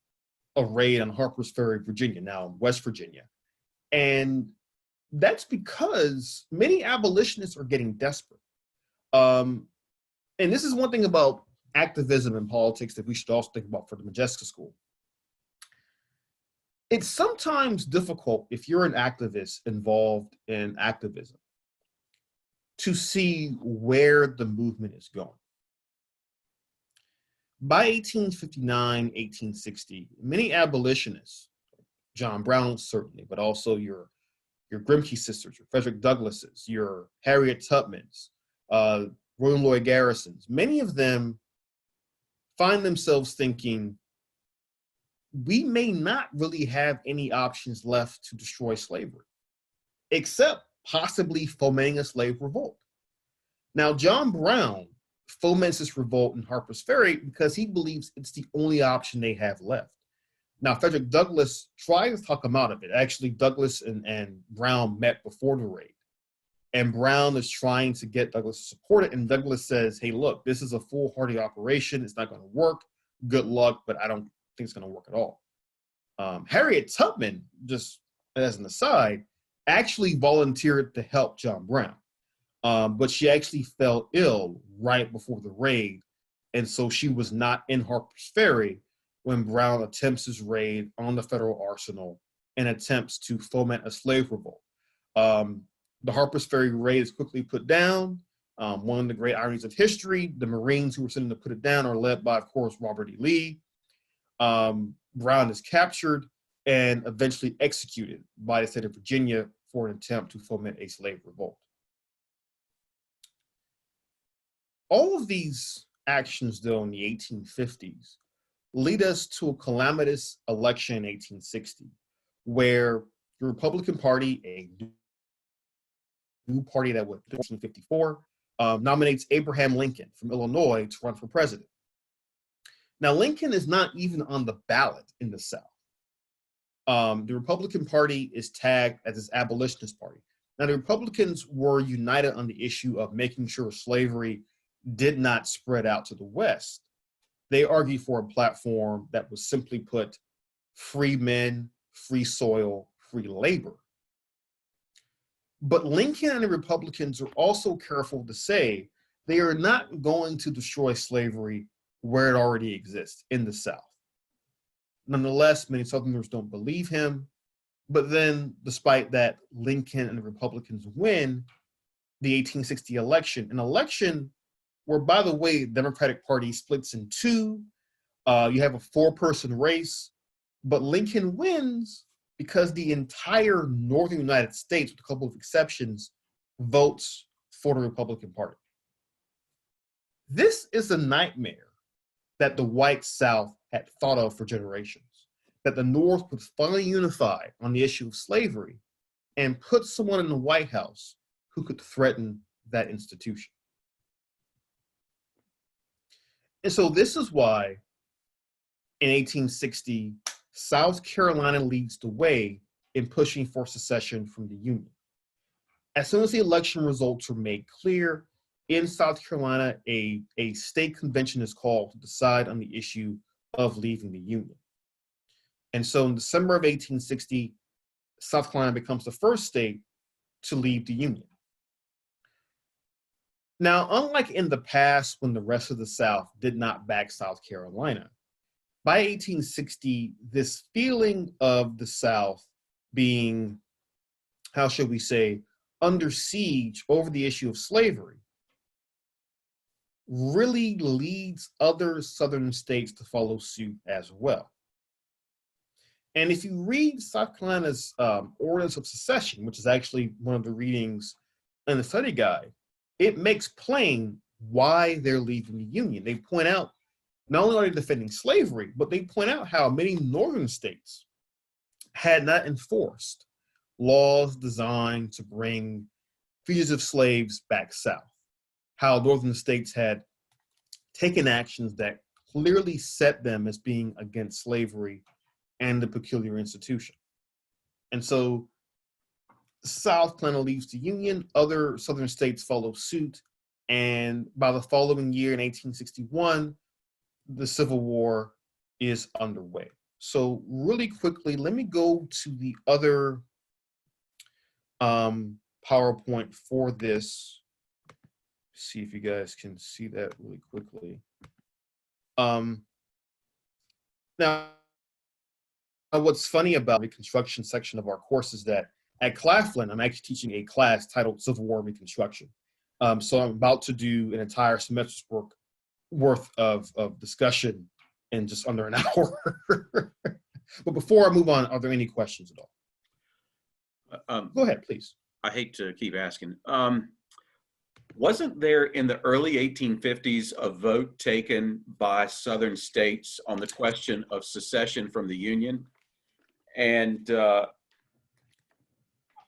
a raid on Harper's Ferry, Virginia, now West Virginia. And that's because many abolitionists are getting desperate. And this is one thing about activism and politics that we should also think about for the Modjeska School. It's sometimes difficult if you're an activist involved in activism to see where the movement is going. By 1859, 1860, many abolitionists, John Brown certainly, but also your Grimke sisters, your Frederick Douglasses, your Harriet Tubmans, William Lloyd Garrisons, many of them find themselves thinking, we may not really have any options left to destroy slavery, except possibly fomenting a slave revolt. Now, John Brown foments this revolt in Harper's Ferry because he believes it's the only option they have left. Now, Frederick Douglass tried to talk him out of it. Actually, Douglass and Brown met before the raid. And Brown is trying to get Douglass to support it. And Douglass says, hey, look, this is a foolhardy operation. It's not going to work. Good luck, but I don't think it's going to work at all. Harriet Tubman, just as an aside, actually volunteered to help John Brown. But she actually fell ill right before the raid. And so she was not in Harper's Ferry when Brown attempts his raid on the federal arsenal and attempts to foment a slave revolt. The Harper's Ferry raid is quickly put down. One of the great ironies of history, the Marines who were sent to put it down are led by, of course, Robert E. Lee. Brown is captured and eventually executed by the state of Virginia for an attempt to foment a slave revolt. All of these actions, though, in the 1850s lead us to a calamitous election in 1860, where the Republican Party, a new party that was in 1854, nominates Abraham Lincoln from Illinois to run for president. Now, Lincoln is not even on the ballot in the South. The Republican Party is tagged as this abolitionist party. Now, the Republicans were united on the issue of making sure slavery did not spread out to the West. They argued for a platform that was simply put, free men, free soil, free labor. But Lincoln and the Republicans are also careful to say they are not going to destroy slavery where it already exists, in the South. Nonetheless, many Southerners don't believe him. But then, despite that, Lincoln and the Republicans win the 1860 election, an election where, by the way, the Democratic Party splits in two. You have a four-person race, but Lincoln wins because the entire northern United States, with a couple of exceptions, votes for the Republican Party. This is a nightmare that the white South had thought of for generations, that the North would finally unify on the issue of slavery and put someone in the White House who could threaten that institution. And so this is why in 1860, South Carolina leads the way in pushing for secession from the Union. As soon as the election results were made clear, in South Carolina, a state convention is called to decide on the issue of leaving the Union. And so in December of 1860, South Carolina becomes the first state to leave the Union. Now, unlike in the past when the rest of the South did not back South Carolina, by 1860, this feeling of the South being, how should we say, under siege over the issue of slavery really leads other Southern states to follow suit as well. And if you read South Carolina's Ordinance of Secession, which is actually one of the readings in the study guide, it makes plain why they're leaving the Union. They point out, not only are they defending slavery, but they point out how many northern states had not enforced laws designed to bring fugitive slaves back south. How northern states had taken actions that clearly set them as being against slavery and the peculiar institution. And so South Carolina leaves the Union, other Southern states follow suit, and by the following year in 1861, the Civil War is underway. So really quickly, let me go to the other PowerPoint for this. See if you guys can see that really quickly. Now, what's funny about the Reconstruction section of our course is that at Claflin, I'm actually teaching a class titled Civil War Reconstruction. So I'm about to do an entire semester's worth of discussion in just under an hour. But before I move on, are there any questions at all? Go ahead, please. I hate to keep asking. Wasn't there in the early 1850s a vote taken by Southern states on the question of secession from the Union? And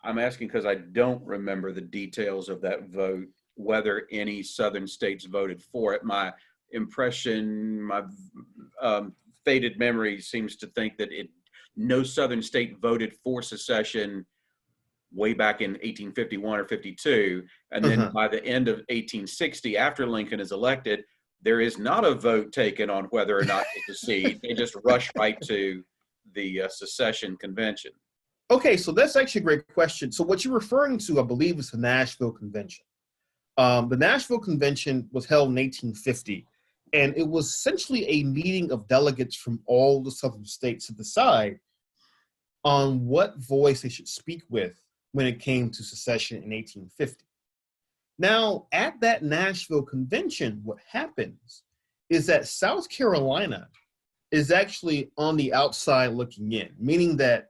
I'm asking because I don't remember the details of that vote, whether any Southern states voted for it. My impression, my faded memory seems to think that no Southern state voted for secession way back in 1851 or 52. And then by the end of 1860, after Lincoln is elected, there is not a vote taken on whether or not to secede. They just rush right to the secession convention. Okay, so that's actually a great question. So what you're referring to, I believe, is the Nashville Convention. The Nashville Convention was held in 1850, and it was essentially a meeting of delegates from all the Southern states to decide on what voice they should speak with when it came to secession in 1850. Now, at that Nashville Convention, what happens is that South Carolina is actually on the outside looking in, meaning that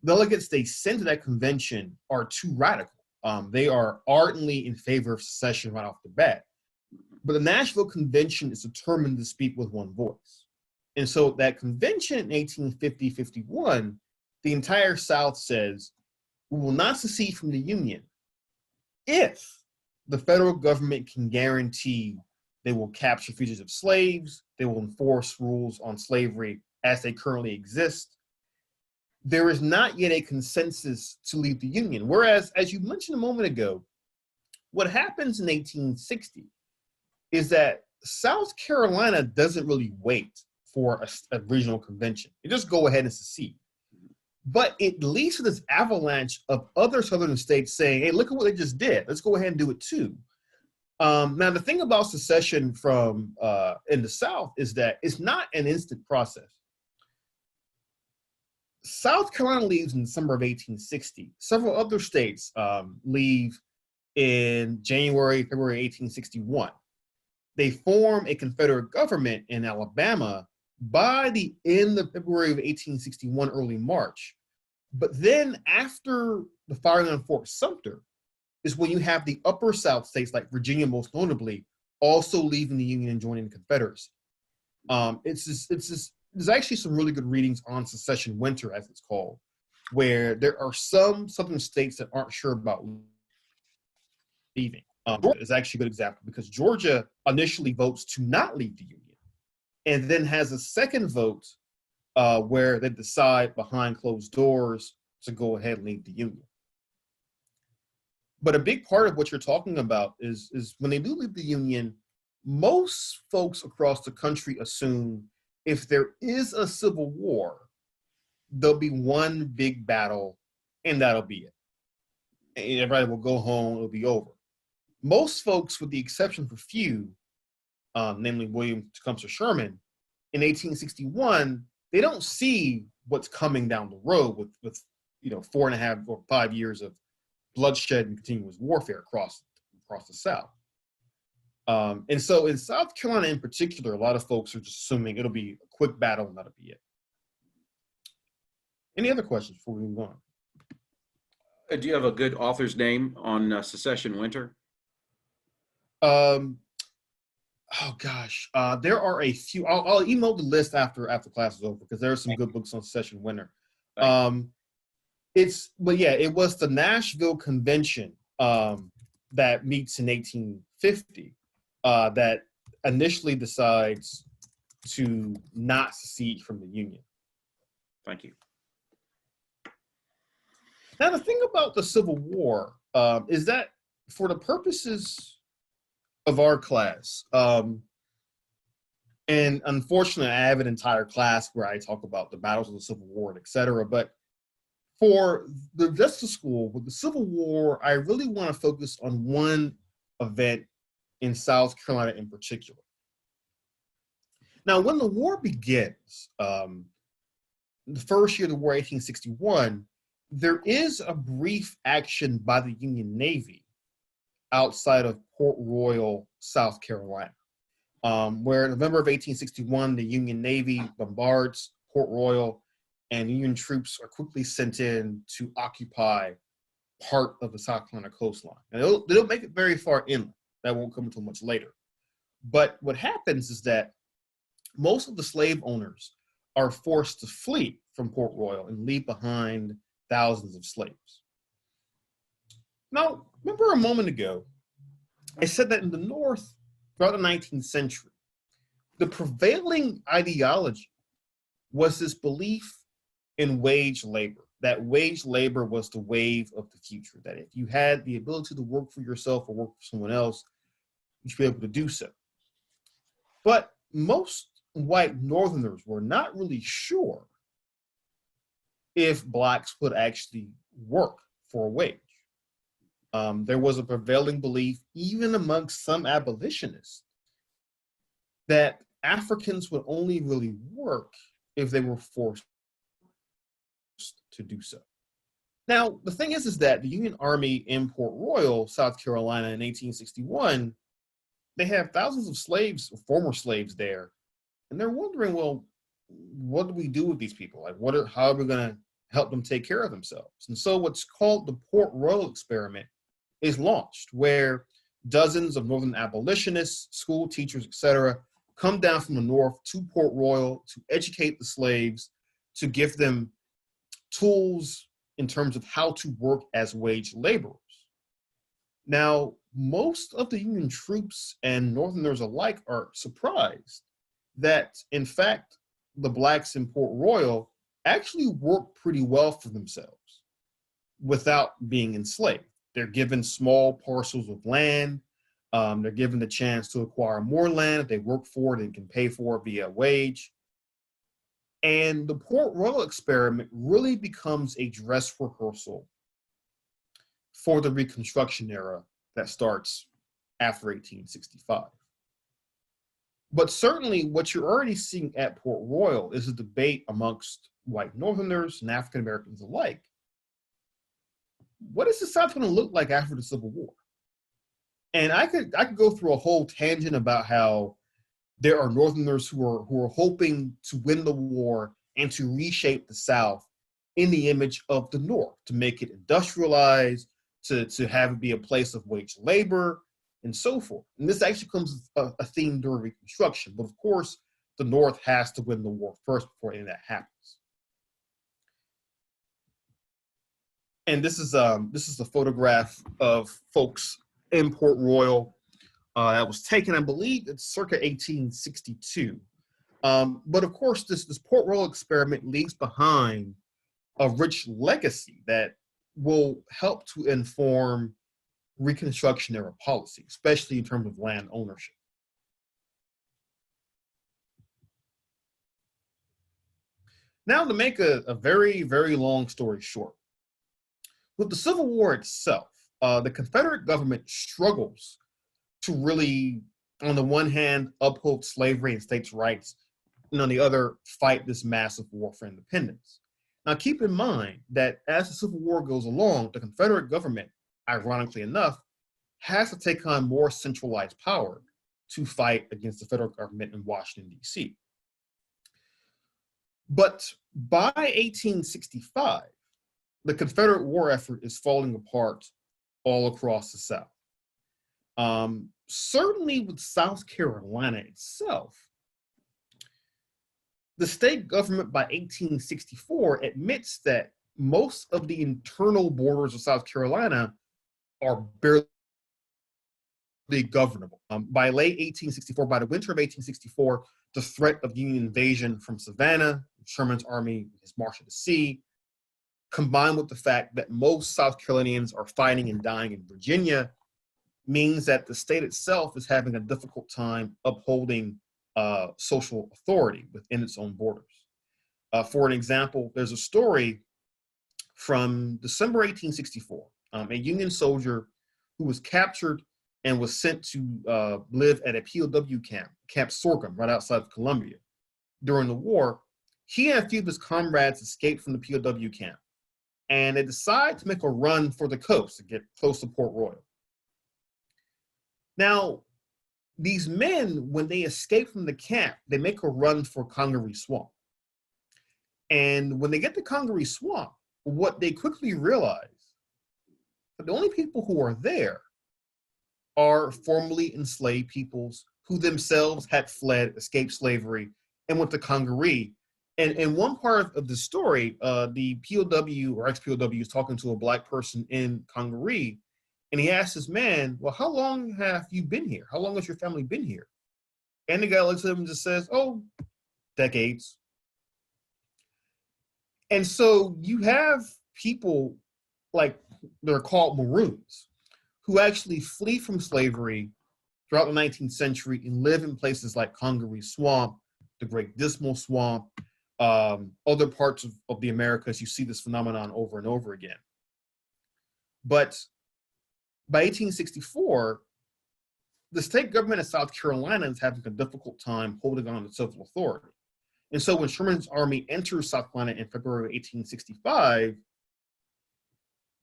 delegates they send to that convention are too radical. They are ardently in favor of secession right off the bat. But the Nashville Convention is determined to speak with one voice. And so that convention in 1850-51, the entire South says, we will not secede from the Union if the federal government can guarantee they will capture fugitive slaves, they will enforce rules on slavery as they currently exist, there is not yet a consensus to leave the Union. Whereas, as you mentioned a moment ago, what happens in 1860 is that South Carolina doesn't really wait for a regional convention. It just go ahead and secede. But it leads to this avalanche of other southern states saying, hey, look at what they just did. Let's go ahead and do it too. Now, the thing about secession from in the South is that it's not an instant process. South Carolina leaves in December of 1860. Several other states leave in January, February 1861. They form a Confederate government in Alabama by the end of February of 1861, early March. But then after the firing on Fort Sumter is when you have the upper South states, like Virginia most notably, also leaving the Union and joining the Confederacy. There's actually some really good readings on secession winter, as it's called, where there are some southern states that aren't sure about leaving. Georgia is actually a good example because Georgia initially votes to not leave the Union and then has a second vote where they decide behind closed doors to go ahead and leave the Union. But a big part of what you're talking about is when they do leave the Union, most folks across the country assume if there is a civil war, there'll be one big battle and that'll be it. And everybody will go home, it'll be over. Most folks, with the exception for few, namely William Tecumseh Sherman, in 1861, they don't see what's coming down the road with 4.5 or 5 years of bloodshed and continuous warfare across the South. And so in South Carolina in particular, a lot of folks are just assuming it'll be a quick battle and that'll be it. Any other questions before we move on? Do you have a good author's name on Secession Winter? Oh gosh, there are a few. I'll email the list after class is over because there are some good books on Secession Winter. It was the Nashville Convention that meets in 1850 that initially decides to not secede from the Union. Thank you. Now, the thing about the Civil War is that for the purposes of our class, and unfortunately, I have an entire class where I talk about the battles of the Civil War, and et cetera, but for the Justice School, with the Civil War, I really want to focus on one event in South Carolina in particular. Now, when the war begins, the first year of the war, 1861, there is a brief action by the Union Navy outside of Port Royal, South Carolina, where in November of 1861, the Union Navy bombards Port Royal, and Union troops are quickly sent in to occupy part of the South Carolina coastline. And they don't make it very far inland. That won't come until much later. But what happens is that most of the slave owners are forced to flee from Port Royal and leave behind thousands of slaves. Now, remember a moment ago, I said that in the North, throughout the 19th century, the prevailing ideology was this belief in wage labor, that wage labor was the wave of the future, that if you had the ability to work for yourself or work for someone else, you should be able to do so. But most white Northerners were not really sure if Blacks would actually work for a wage. There was a prevailing belief, even amongst some abolitionists, that Africans would only really work if they were forced to do so. Now, the thing is that the Union Army in Port Royal, South Carolina in 1861, they have thousands of slaves, former slaves there, and they're wondering, well, what do we do with these people? Like, how are we going to help them take care of themselves? And so what's called the Port Royal experiment is launched, where dozens of Northern abolitionists, school teachers, etc., come down from the North to Port Royal to educate the slaves, to give them tools in terms of how to work as wage laborers. Now, most of the Union troops and Northerners alike are surprised that, in fact, the Blacks in Port Royal actually work pretty well for themselves without being enslaved. They're given small parcels of land. They're given the chance to acquire more land if they work for it and can pay for it via wage. And the Port Royal experiment really becomes a dress rehearsal for the Reconstruction era that starts after 1865. But certainly what you're already seeing at Port Royal is a debate amongst white Northerners and African Americans alike. What is the South going to look like after the Civil War? And I could go through a whole tangent about how there are Northerners who are hoping to win the war and to reshape the South in the image of the North, to make it industrialized, to have it be a place of wage labor, and so forth. And this actually becomes a theme during Reconstruction. But of course, the North has to win the war first before any of that happens. And this is a photograph of folks in Port Royal that was taken, I believe, it's circa 1862. But of course, this Port Royal experiment leaves behind a rich legacy that will help to inform Reconstruction era policy, especially in terms of land ownership. Now, to make a very, very long story short, with the Civil War itself, the Confederate government struggles to really, on the one hand, uphold slavery and states' rights, and on the other, fight this massive war for independence. Now, keep in mind that as the Civil War goes along, the Confederate government, ironically enough, has to take on more centralized power to fight against the federal government in Washington, D.C. But by 1865, the Confederate war effort is falling apart all across the South. Certainly with South Carolina itself, the state government by 1864 admits that most of the internal borders of South Carolina are barely governable. By late 1864, by the winter of 1864, the threat of Union invasion from Savannah, Sherman's army is marched to the sea, combined with the fact that most South Carolinians are fighting and dying in Virginia, means that the state itself is having a difficult time upholding social authority within its own borders. For an example, there's a story from December 1864. A Union soldier who was captured and was sent to live at a POW camp, Camp Sorghum, right outside of Columbia. During the war, he and a few of his comrades escaped from the POW camp, and they decide to make a run for the coast to get close to Port Royal. Now, these men, when they escape from the camp, they make a run for Congaree Swamp. And when they get to Congaree Swamp, what they quickly realize that the only people who are there are formerly enslaved peoples who themselves had fled, escaped slavery, and went to Congaree. And in one part of the story, the POW or ex-POW is talking to a Black person in Congaree, and he asks this man, well, how long have you been here? How long has your family been here? And the guy looks at him and just says, oh, decades. And so you have people like, they're called Maroons, who actually flee from slavery throughout the 19th century and live in places like Congaree Swamp, the Great Dismal Swamp, other parts of the Americas. You see this phenomenon over and over again. But by 1864, the state government of South Carolina is having a difficult time holding on to civil authority. And so when Sherman's army enters South Carolina in February 1865,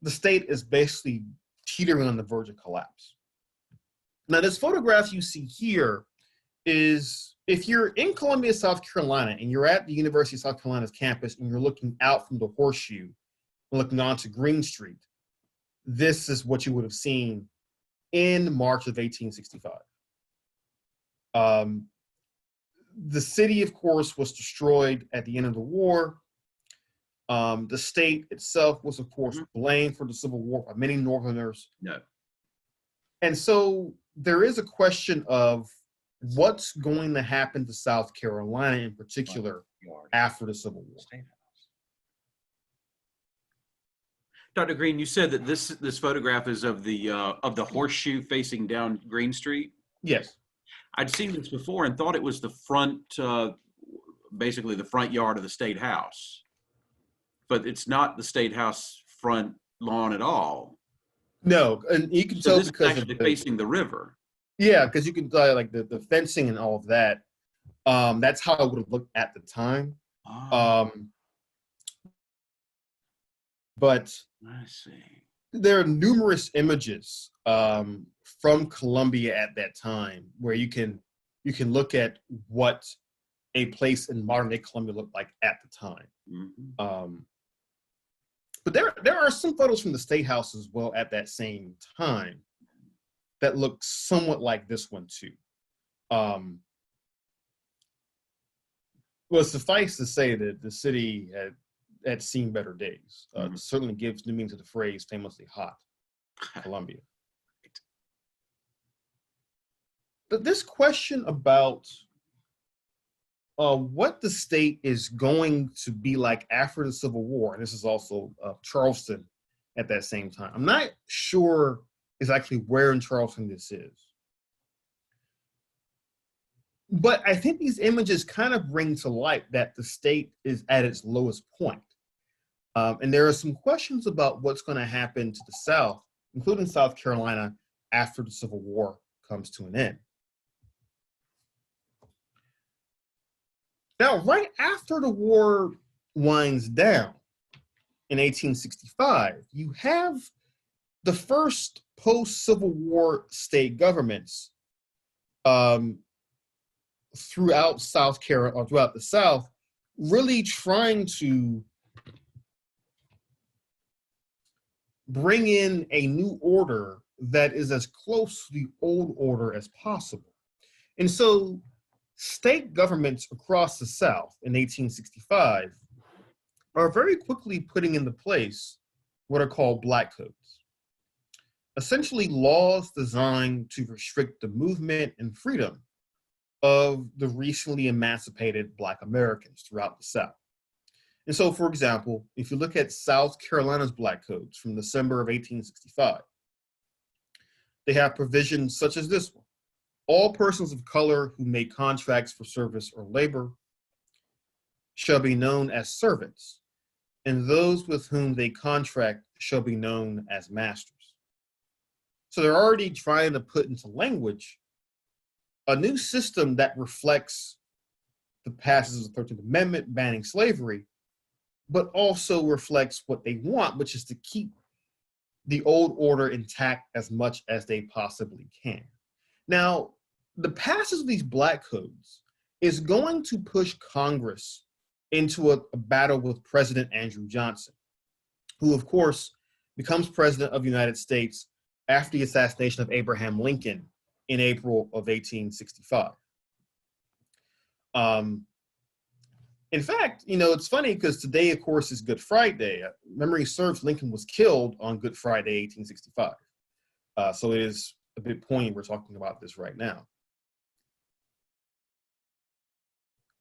the state is basically teetering on the verge of collapse. Now, this photograph you see here is, if you're in Columbia, South Carolina, and you're at the University of South Carolina's campus and you're looking out from the Horseshoe and looking onto Greene Street, this is what you would have seen in March of 1865. The city, of course, was destroyed at the end of the war. The state itself was, of course, blamed for the Civil War by many Northerners. No. And so there is a question of what's going to happen to South Carolina in particular after the Civil War. Dr. Greene, you said that this photograph is of the horseshoe facing down Green Street. Yes. I'd seen this before and thought it was the front, basically the front yard of the State House, but it's not the State House front lawn at all. No, and you can So tell this is because actually of the, facing the river. yeah, because you can tell like the fencing and all of that. That's how it would have looked at the time. Oh, But I see. there are numerous images from Columbia at that time where you can look at what a place in modern day Columbia looked like at the time. Mm-hmm. But there are some photos from the State House as well at that same time that look somewhat like this one too. Well, suffice to say that the city had seen better days. Certainly gives new meaning to the phrase famously hot Columbia. But this question about what the state is going to be like after the Civil War, and this is also Charleston at that same time. I'm not sure exactly where in Charleston this is. But I think these images kind of bring to light that the state is at its lowest point. And there are some questions about what's going to happen to the South, including South Carolina, after the Civil War comes to an end. Now, right after the war winds down in 1865, you have the first post-Civil War state governments throughout South Carolina, or throughout the South, really trying to bring in a new order that is as close to the old order as possible. And so state governments across the South in 1865 are very quickly putting into place what are called black codes, essentially laws designed to restrict the movement and freedom of the recently emancipated Black Americans throughout the South. And so, for example, if you look at South Carolina's black codes from December of 1865, they have provisions such as this one. All persons of color who make contracts for service or labor shall be known as servants, and those with whom they contract shall be known as masters. So they're already trying to put into language a new system that reflects the passage of the 13th Amendment banning slavery, but also reflects what they want, which is to keep the old order intact as much as they possibly can. Now, the passage of these black codes is going to push Congress into a battle with President Andrew Johnson, who, of course, becomes president of the United States after the assassination of Abraham Lincoln in April of 1865. In fact, it's funny because today, of course, is Good Friday. Memory serves, Lincoln was killed on Good Friday, 1865. So it is a bit poignant we're talking about this right now.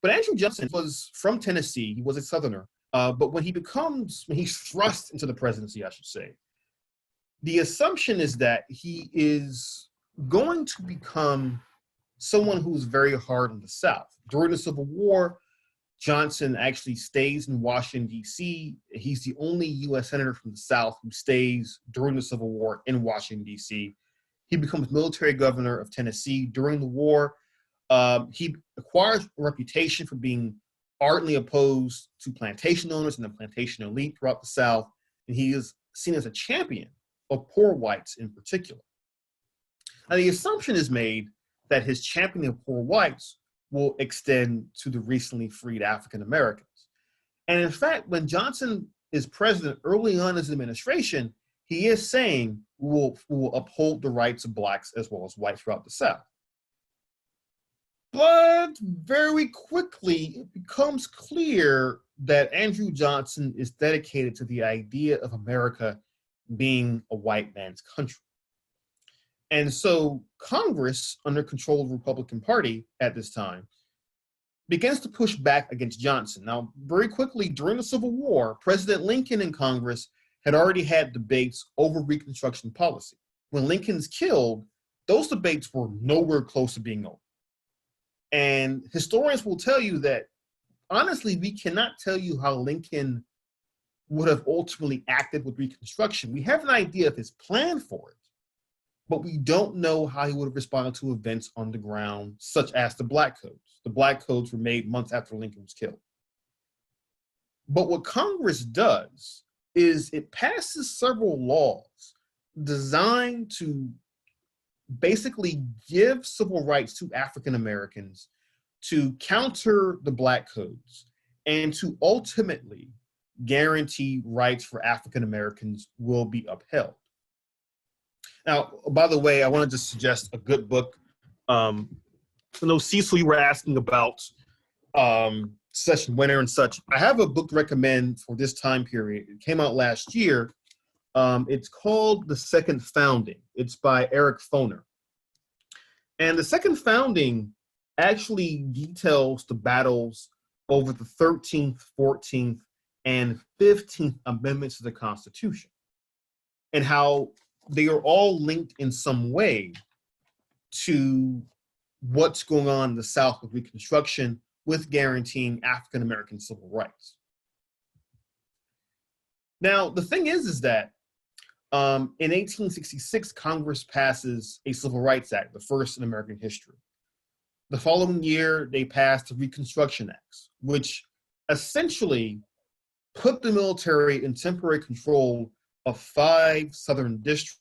But Andrew Johnson was from Tennessee. He was a Southerner. But when he's thrust into the presidency, I should say, the assumption is that he is going to become someone who's very hard on the South. During the Civil War, Johnson actually stays in Washington, D.C. He's the only U.S. senator from the South who stays during the Civil War in Washington, D.C. He becomes military governor of Tennessee during the war. He acquires a reputation for being ardently opposed to plantation owners and the plantation elite throughout the South, and he is seen as a champion of poor whites in particular. Now, the assumption is made that his championing of poor whites will extend to the recently freed African Americans. And in fact, when Johnson is president early on in his administration, he is saying we will uphold the rights of blacks as well as whites throughout the South. But very quickly, it becomes clear that Andrew Johnson is dedicated to the idea of America being a white man's country. And so Congress, under control of the Republican Party at this time, begins to push back against Johnson. Now, very quickly during the Civil War, President Lincoln and Congress had already had debates over Reconstruction policy. When Lincoln's killed, those debates were nowhere close to being over. And historians will tell you that, honestly, we cannot tell you how Lincoln would have ultimately acted with Reconstruction. We have an idea of his plan for it, but we don't know how he would have responded to events on the ground, such as the Black Codes. The Black Codes were made months after Lincoln was killed. But what Congress does is it passes several laws designed to basically give civil rights to African Americans, to counter the Black Codes, and to ultimately guarantee rights for African Americans will be upheld. Now, by the way, I wanted to suggest a good book. I know, Cecil, you were asking about session winner and such. I have a book to recommend for this time period. It came out last year. It's called The Second Founding. It's by Eric Foner. And The Second Founding actually details the battles over the 13th, 14th, and 15th Amendments to the Constitution, and how they are all linked in some way to what's going on in the South with Reconstruction, with guaranteeing African-American civil rights. Now, the thing is that in 1866, Congress passes a Civil Rights Act, the first in American history. The following year, they passed the Reconstruction Acts, which essentially put the military in temporary control of 5 southern districts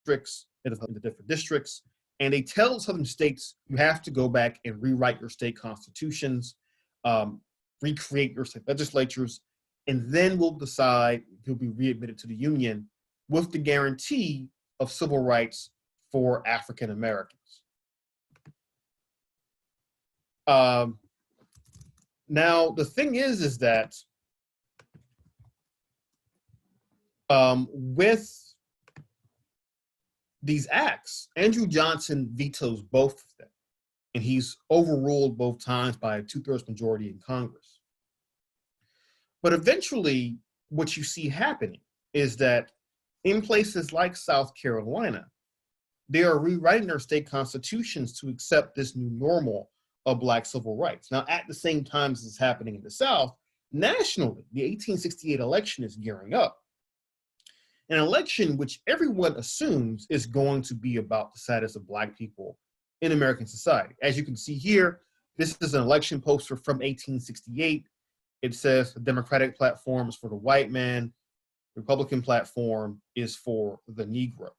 in the different districts. And they tell southern states, you have to go back and rewrite your state constitutions, recreate your state legislatures, and then we'll decide if you'll be readmitted to the Union with the guarantee of civil rights for African Americans. Now, the thing is that with these acts, Andrew Johnson vetoes both of them, and he's overruled both times by a 2/3 majority in Congress. But eventually, what you see happening is that in places like South Carolina, they are rewriting their state constitutions to accept this new normal of Black civil rights. Now, at the same time as it's happening in the South, nationally, the 1868 election is gearing up. An election which everyone assumes is going to be about the status of Black people in American society. As you can see here, this is an election poster from 1868. It says the Democratic platform is for the white man, Republican platform is for the Negro.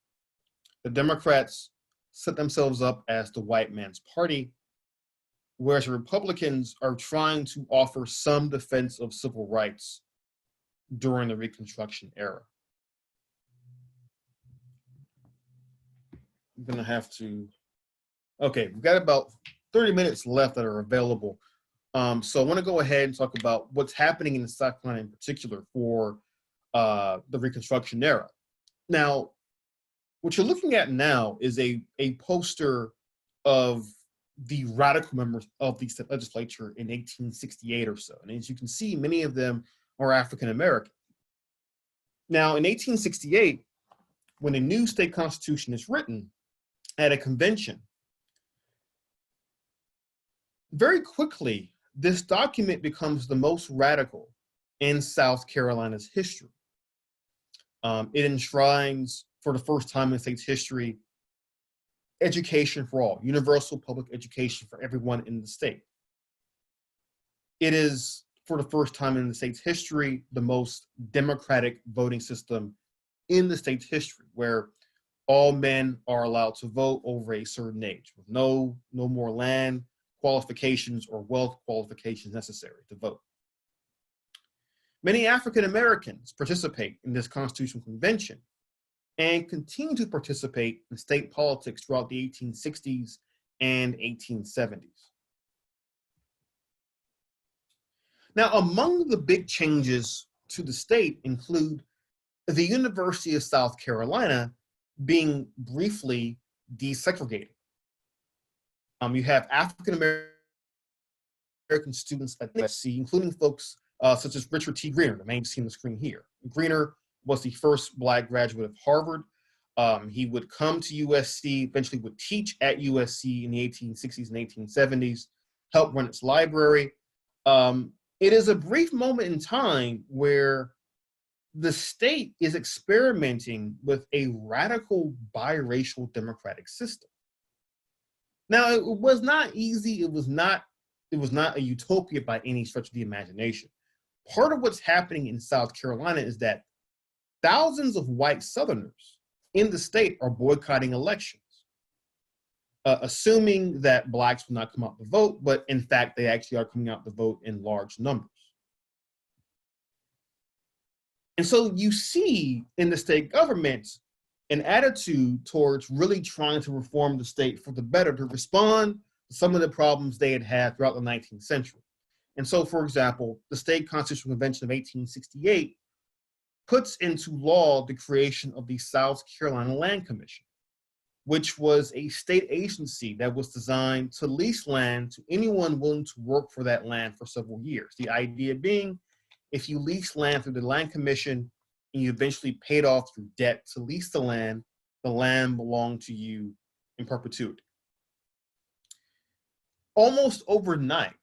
The Democrats set themselves up as the white man's party, whereas the Republicans are trying to offer some defense of civil rights during the Reconstruction era. I'm gonna have to, okay, we've got about 30 minutes left that are available. So I wanna go ahead and talk about what's happening in the South Carolina in particular for the Reconstruction era. Now, what you're looking at now is a poster of the radical members of the state legislature in 1868 or so. And as you can see, many of them are African American. Now, in 1868, when a new state constitution is written at a convention, very quickly, this document becomes the most radical in South Carolina's history. It enshrines, for the first time in the state's history, education for all, universal public education for everyone in the state. It is, for the first time in the state's history, the most democratic voting system in the state's history, where all men are allowed to vote over a certain age, with no more land qualifications or wealth qualifications necessary to vote. Many African Americans participate in this constitutional convention and continue to participate in state politics throughout the 1860s and 1870s. Now, among the big changes to the state include the University of South Carolina being briefly desegregated. You have African American students at Vesey, including folks such as Richard T. Greene, the name you see on the screen here. Greene was the first Black graduate of Harvard. He would come to USC, eventually would teach at USC in the 1860s and 1870s, help run its library. It is a brief moment in time where the state is experimenting with a radical biracial democratic system. Now, it was not easy. It was not a utopia by any stretch of the imagination. Part of what's happening in South Carolina is that thousands of white Southerners in the state are boycotting elections, assuming that Blacks will not come out to vote, but in fact, they actually are coming out to vote in large numbers. And so you see in the state government an attitude towards really trying to reform the state for the better, to respond to some of the problems they had had throughout the 19th century. And so, for example, the State Constitutional Convention of 1868 puts into law the creation of the South Carolina Land Commission, which was a state agency that was designed to lease land to anyone willing to work for that land for several years. The idea being, if you lease land through the Land Commission and you eventually paid off through debt to lease the land belonged to you in perpetuity. Almost overnight,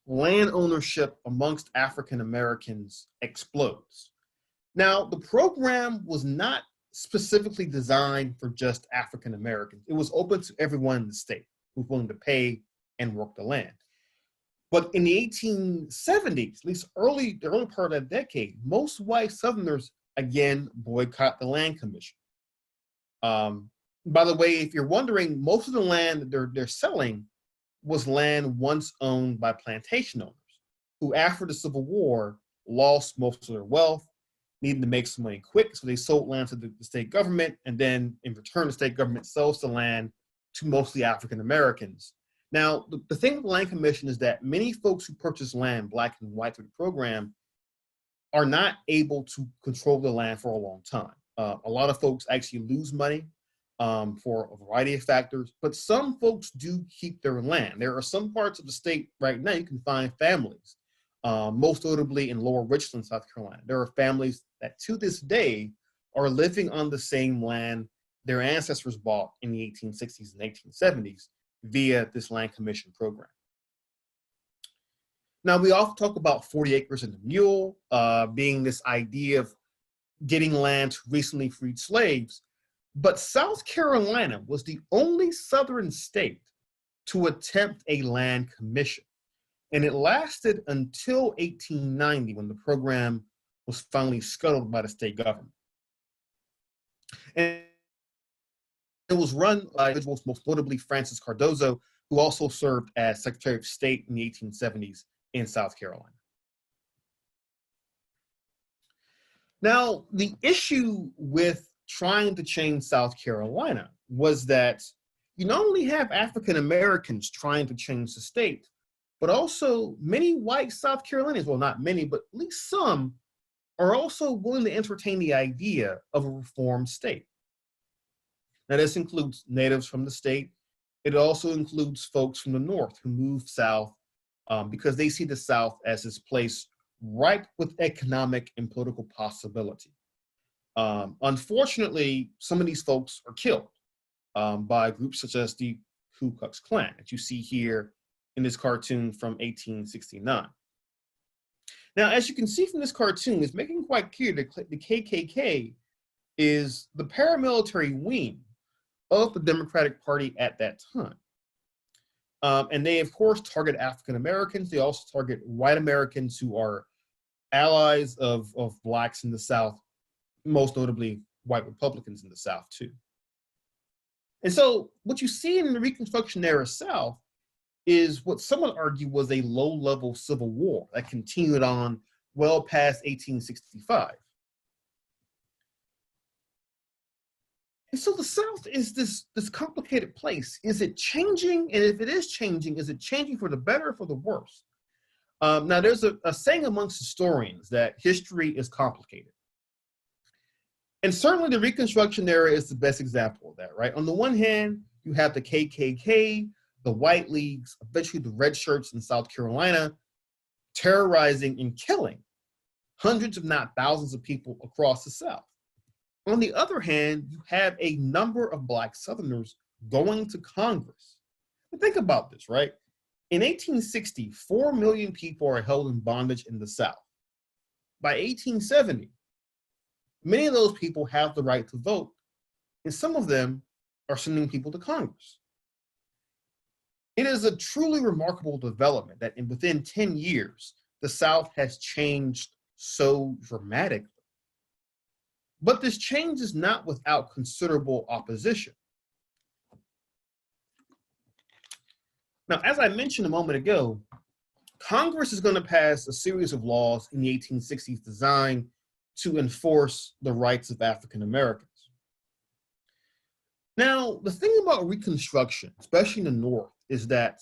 land ownership amongst African Americans explodes. Now, the program was not specifically designed for just African Americans. It was open to everyone in the state who was willing to pay and work the land. But in the 1870s, at least the early part of that decade, most white Southerners again boycott the Land Commission. By the way, if you're wondering, most of the land that they're selling was land once owned by plantation owners, who after the Civil War lost most of their wealth, needed to make some money quick, so they sold land to the state government, and then in return, the state government sells the land to mostly African Americans. Now, the thing with the Land Commission is that many folks who purchase land, Black and white, through the program, are not able to control the land for a long time. A lot of folks actually lose money for a variety of factors, but some folks do keep their land. There are some parts of the state right now you can find families, most notably in Lower Richland, South Carolina. There are families that to this day are living on the same land their ancestors bought in the 1860s and 1870s via this Land Commission program. Now, we often talk about 40 acres and a mule being this idea of getting land to recently freed slaves, but South Carolina was the only Southern state to attempt a land commission. And it lasted until 1890 when the program was finally scuttled by the state government. And it was run by individuals, most notably Francis Cardozo, who also served as Secretary of State in the 1870s in South Carolina. Now, the issue with trying to change South Carolina was that you not only have African Americans trying to change the state, but also many white South Carolinians, well, not many, but at least some, are also willing to entertain the idea of a reformed state. Now, this includes natives from the state. It also includes folks from the North who moved south because they see the South as this place ripe with economic and political possibility. Unfortunately, some of these folks are killed by groups such as the Ku Klux Klan that you see here in this cartoon from 1869. Now, as you can see from this cartoon, it's making quite clear that the KKK is the paramilitary wing of the Democratic Party at that time. And they, of course, target African Americans. They also target white Americans who are allies of Blacks in the South, most notably white Republicans in the South, too. And so what you see in the Reconstruction era South is what some would argue was a low-level civil war that continued on well past 1865. And so the South is this complicated place. Is it changing? And if it is changing for the better or for the worse? Now, there's a saying amongst historians that history is complicated. And certainly the Reconstruction era is the best example of that, right? On the one hand, you have the KKK, the White Leagues, eventually the Red Shirts in South Carolina, terrorizing and killing hundreds, if not thousands of people across the South. On the other hand, you have a number of Black Southerners going to Congress. And think about this, right? In 1860, 4 million people are held in bondage in the South. By 1870, many of those people have the right to vote, and some of them are sending people to Congress. It is a truly remarkable development that within 10 years, the South has changed so dramatically. But this change is not without considerable opposition. Now, as I mentioned a moment ago, Congress is going to pass a series of laws in the 1860s designed to enforce the rights of African Americans. Now, the thing about Reconstruction, especially in the North, is that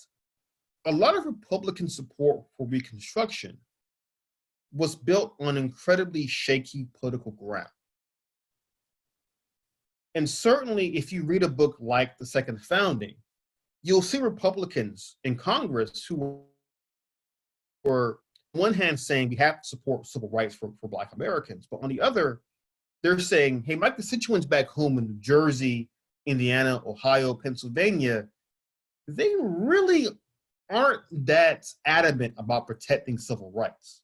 a lot of Republican support for Reconstruction was built on incredibly shaky political ground. And certainly, if you read a book like The Second Founding, you'll see Republicans in Congress who were, on one hand, saying we have to support civil rights for Black Americans, but on the other, they're saying, hey, my constituents back home in New Jersey, Indiana, Ohio, Pennsylvania, they really aren't that adamant about protecting civil rights.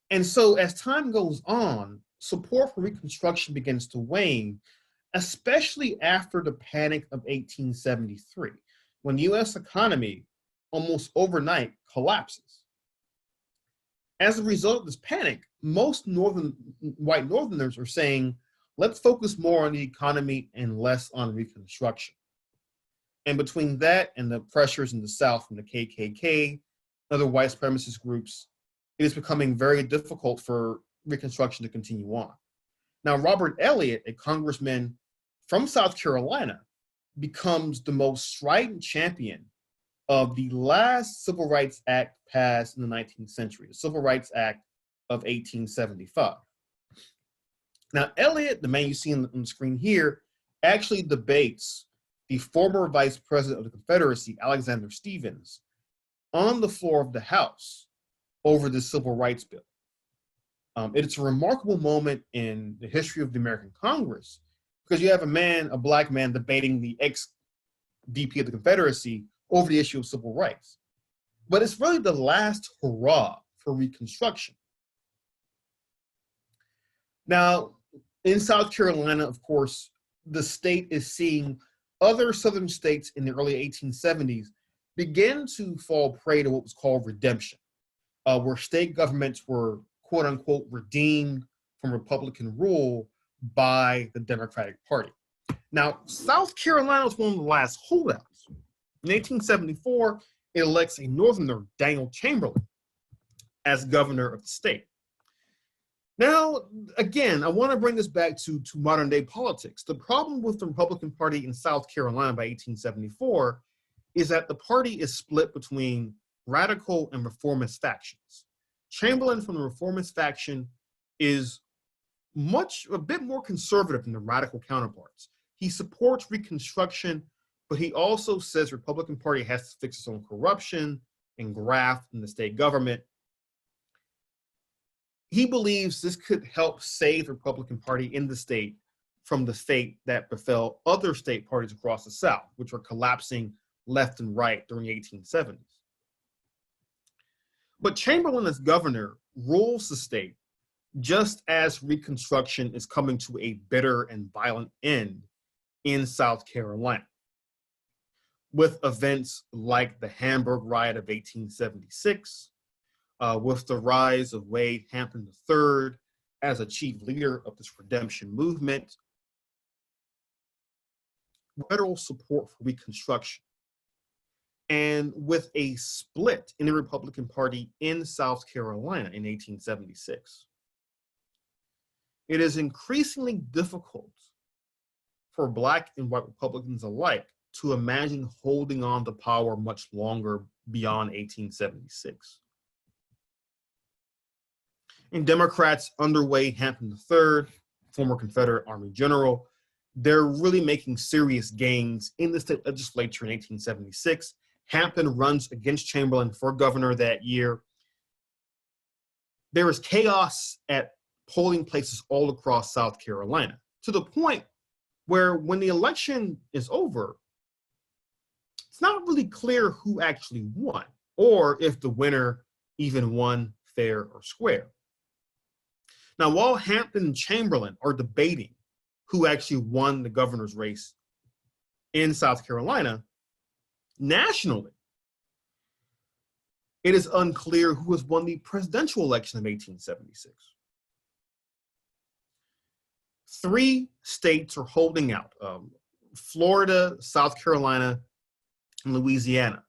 And so as time goes on, support for Reconstruction begins to wane, especially after the Panic of 1873, when the US economy almost overnight collapses. As a result of this panic, most white Northerners are saying, let's focus more on the economy and less on Reconstruction. And between that and the pressures in the South from the KKK, other white supremacist groups, it is becoming very difficult for Reconstruction to continue on. Now, Robert Elliott, a congressman from South Carolina, becomes the most strident champion of the last Civil Rights Act passed in the 19th century, the Civil Rights Act of 1875. Now, Elliott, the man you see on the screen here, actually debates the former Vice President of the Confederacy, Alexander Stephens, on the floor of the House over the Civil Rights Bill. It's a remarkable moment in the history of the American Congress because you have a Black man debating the ex-VP of the Confederacy over the issue of civil rights. But it's really the last hurrah for Reconstruction. Now, in South Carolina, of course, the state is seeing other Southern states in the early 1870s begin to fall prey to what was called redemption, where state governments were, quote unquote, redeemed from Republican rule by the Democratic Party. Now, South Carolina was one of the last holdouts. In 1874, it elects a Northerner, Daniel Chamberlain, as governor of the state. Now, again, I want to bring this back to modern day politics. The problem with the Republican Party in South Carolina by 1874 is that the party is split between radical and reformist factions. Chamberlain from the reformist faction is a bit more conservative than the radical counterparts. He supports Reconstruction, but he also says the Republican Party has to fix its own corruption and graft in the state government. He believes this could help save the Republican Party in the state from the fate that befell other state parties across the South, which were collapsing left and right during the 1870s. But Chamberlain as governor rules the state just as Reconstruction is coming to a bitter and violent end in South Carolina, with events like the Hamburg Riot of 1876, with the rise of Wade Hampton III as a chief leader of this redemption movement, federal support for Reconstruction, and with a split in the Republican Party in South Carolina in 1876. It is increasingly difficult for Black and white Republicans alike to imagine holding on to power much longer beyond 1876. And Democrats under Wade Hampton III, former Confederate Army general, they're really making serious gains in the state legislature in 1876. Hampton runs against Chamberlain for governor that year. there is chaos at polling places all across South Carolina, to the point where when the election is over, it's not really clear who actually won, or if the winner even won fair or square. Now, while Hampton and Chamberlain are debating who actually won the governor's race in South Carolina, nationally, it is unclear who has won the presidential election of 1876. 3 states are holding out, Florida, South Carolina, and Louisiana.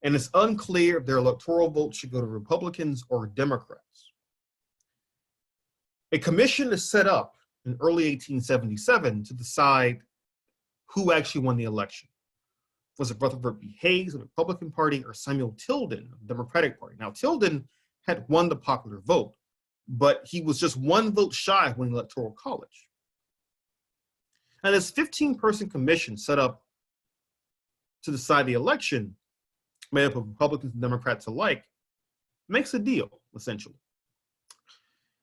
And it's unclear if their electoral vote should go to Republicans or Democrats. A commission is set up in early 1877 to decide who actually won the election. Was it Rutherford B. Hayes of the Republican Party or Samuel Tilden of the Democratic Party? Now, Tilden had won the popular vote, but he was just 1 vote shy of winning the Electoral College. And this 15-person commission set up to decide the election, made up of Republicans and Democrats alike, makes a deal, essentially.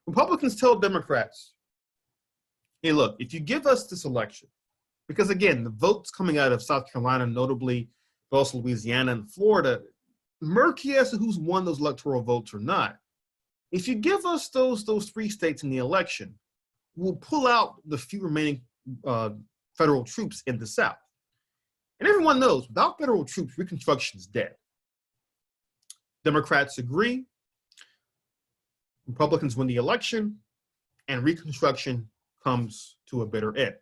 Republicans tell Democrats, hey, look, if you give us this election, because again, the votes coming out of South Carolina, notably, but also Louisiana and Florida, murky as to who's won those electoral votes or not. If you give us those 3 states in the election, we'll pull out the few remaining federal troops in the South. And everyone knows, without federal troops, Reconstruction is dead. Democrats agree, Republicans win the election, and Reconstruction comes to a bitter end.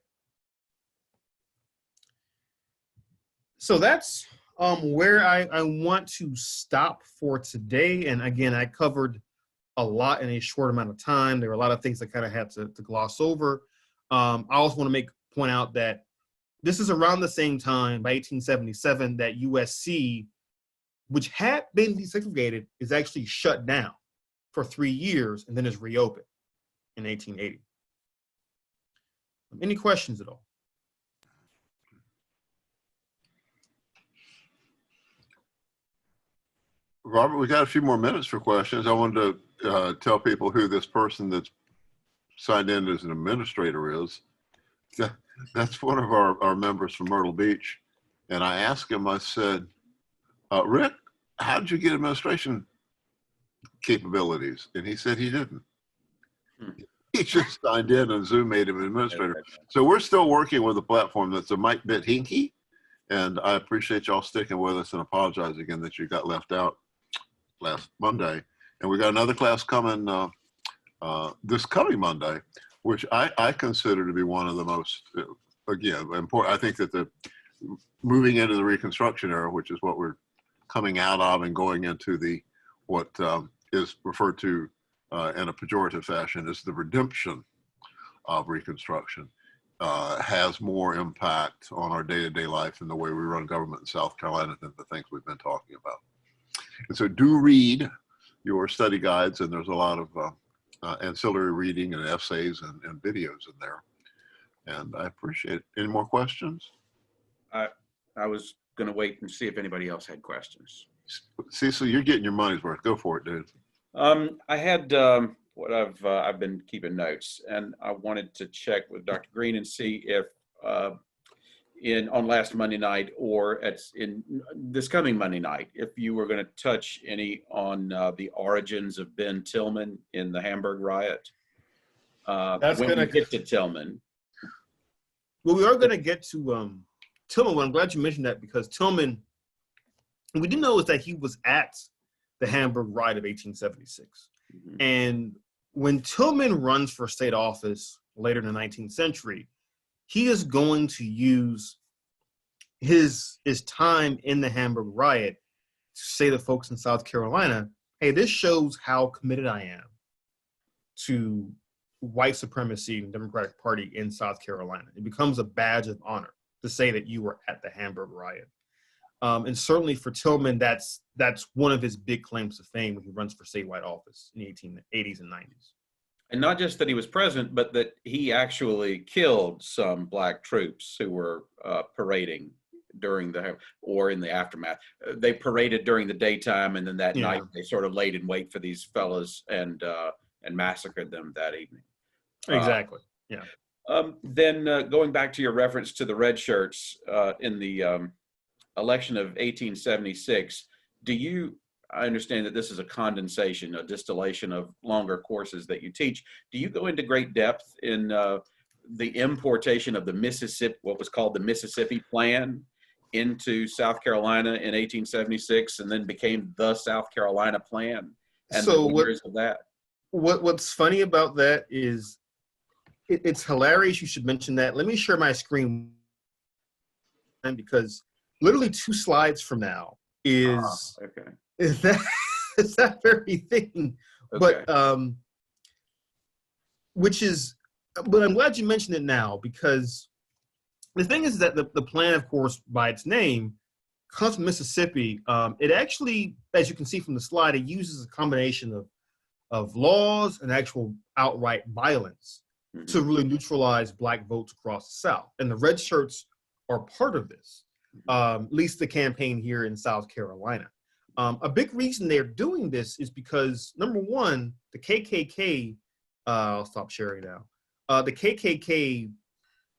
So that's where I want to stop for today. And again, I covered a lot in a short amount of time. There were a lot of things I kind of had to gloss over. I also want to point out that this is around the same time, by 1877, that USC, which had been desegregated, is actually shut down for 3 years and then is reopened in 1880. Any questions at all? Robert, we got a few more minutes for questions. I wanted to tell people who this person that's signed in as an administrator is. That's one of our members from Myrtle Beach. And I asked him, I said, Rick, how did you get administration capabilities? And he said he didn't. He just signed in and Zoom made him an administrator. So we're still working with a platform that's a mite bit hinky. And I appreciate y'all sticking with us and apologize again that you got left out last Monday. And we got another class coming this coming Monday, which I consider to be one of the most, again, important. I think that the moving into the Reconstruction era, which is what we're coming out of and going into the, what is referred to in a pejorative fashion as the redemption of Reconstruction, has more impact on our day-to-day life and the way we run government in South Carolina than the things we've been talking about. And so do read your study guides, and there's a lot of ancillary reading and essays and videos in there. And I appreciate it. Any more questions? I was going to wait and see if anybody else had questions. Cecil, you're getting your money's worth. Go for it, dude. I had what I've been keeping notes, and I wanted to check with Dr. Greene and see if on last Monday night or in this coming Monday night, if you were going to touch any on the origins of Ben Tillman in the Hamburg riot. That's when gonna we get to Tillman. Well, we are going to get to Tillman. Well, I'm glad you mentioned that, because Tillman, what we didn't know is that he was at the Hamburg riot of 1876. Mm-hmm. And when Tillman runs for state office later in the 19th century, he is going to use his time in the Hamburg riot to say to folks in South Carolina, hey, this shows how committed I am to white supremacy and Democratic Party in South Carolina. It becomes a badge of honor to say that you were at the Hamburg riot. And certainly for Tillman, that's one of his big claims to fame when he runs for statewide office in the 1880s and 90s. And not just that he was present, but that he actually killed some black troops who were parading during or in the aftermath. They paraded during the daytime, and then that Yeah. night they sort of laid in wait for these fellas and massacred them that evening. Exactly. Yeah. Then going back to your reference to the red shirts in the election of 1876, I understand that this is a condensation, a distillation of longer courses that you teach. Do you go into great depth in the importation of the Mississippi, what was called the Mississippi Plan, into South Carolina in 1876, and then became the South Carolina Plan, and So the years of that? What's funny about that is it's hilarious you should mention that. Let me share my screen, because literally 2 slides from now is Okay. is that very thing. Okay. But but I'm glad you mentioned it now, because the thing is that the plan, of course, by its name, comes from Mississippi. It actually, as you can see from the slide, it uses a combination of laws and actual outright violence to really neutralize Black votes across the South. And the red shirts are part of this, at least the campaign here in South Carolina. A big reason they're doing this is because, number one, the KKK, I'll stop sharing now. The KKK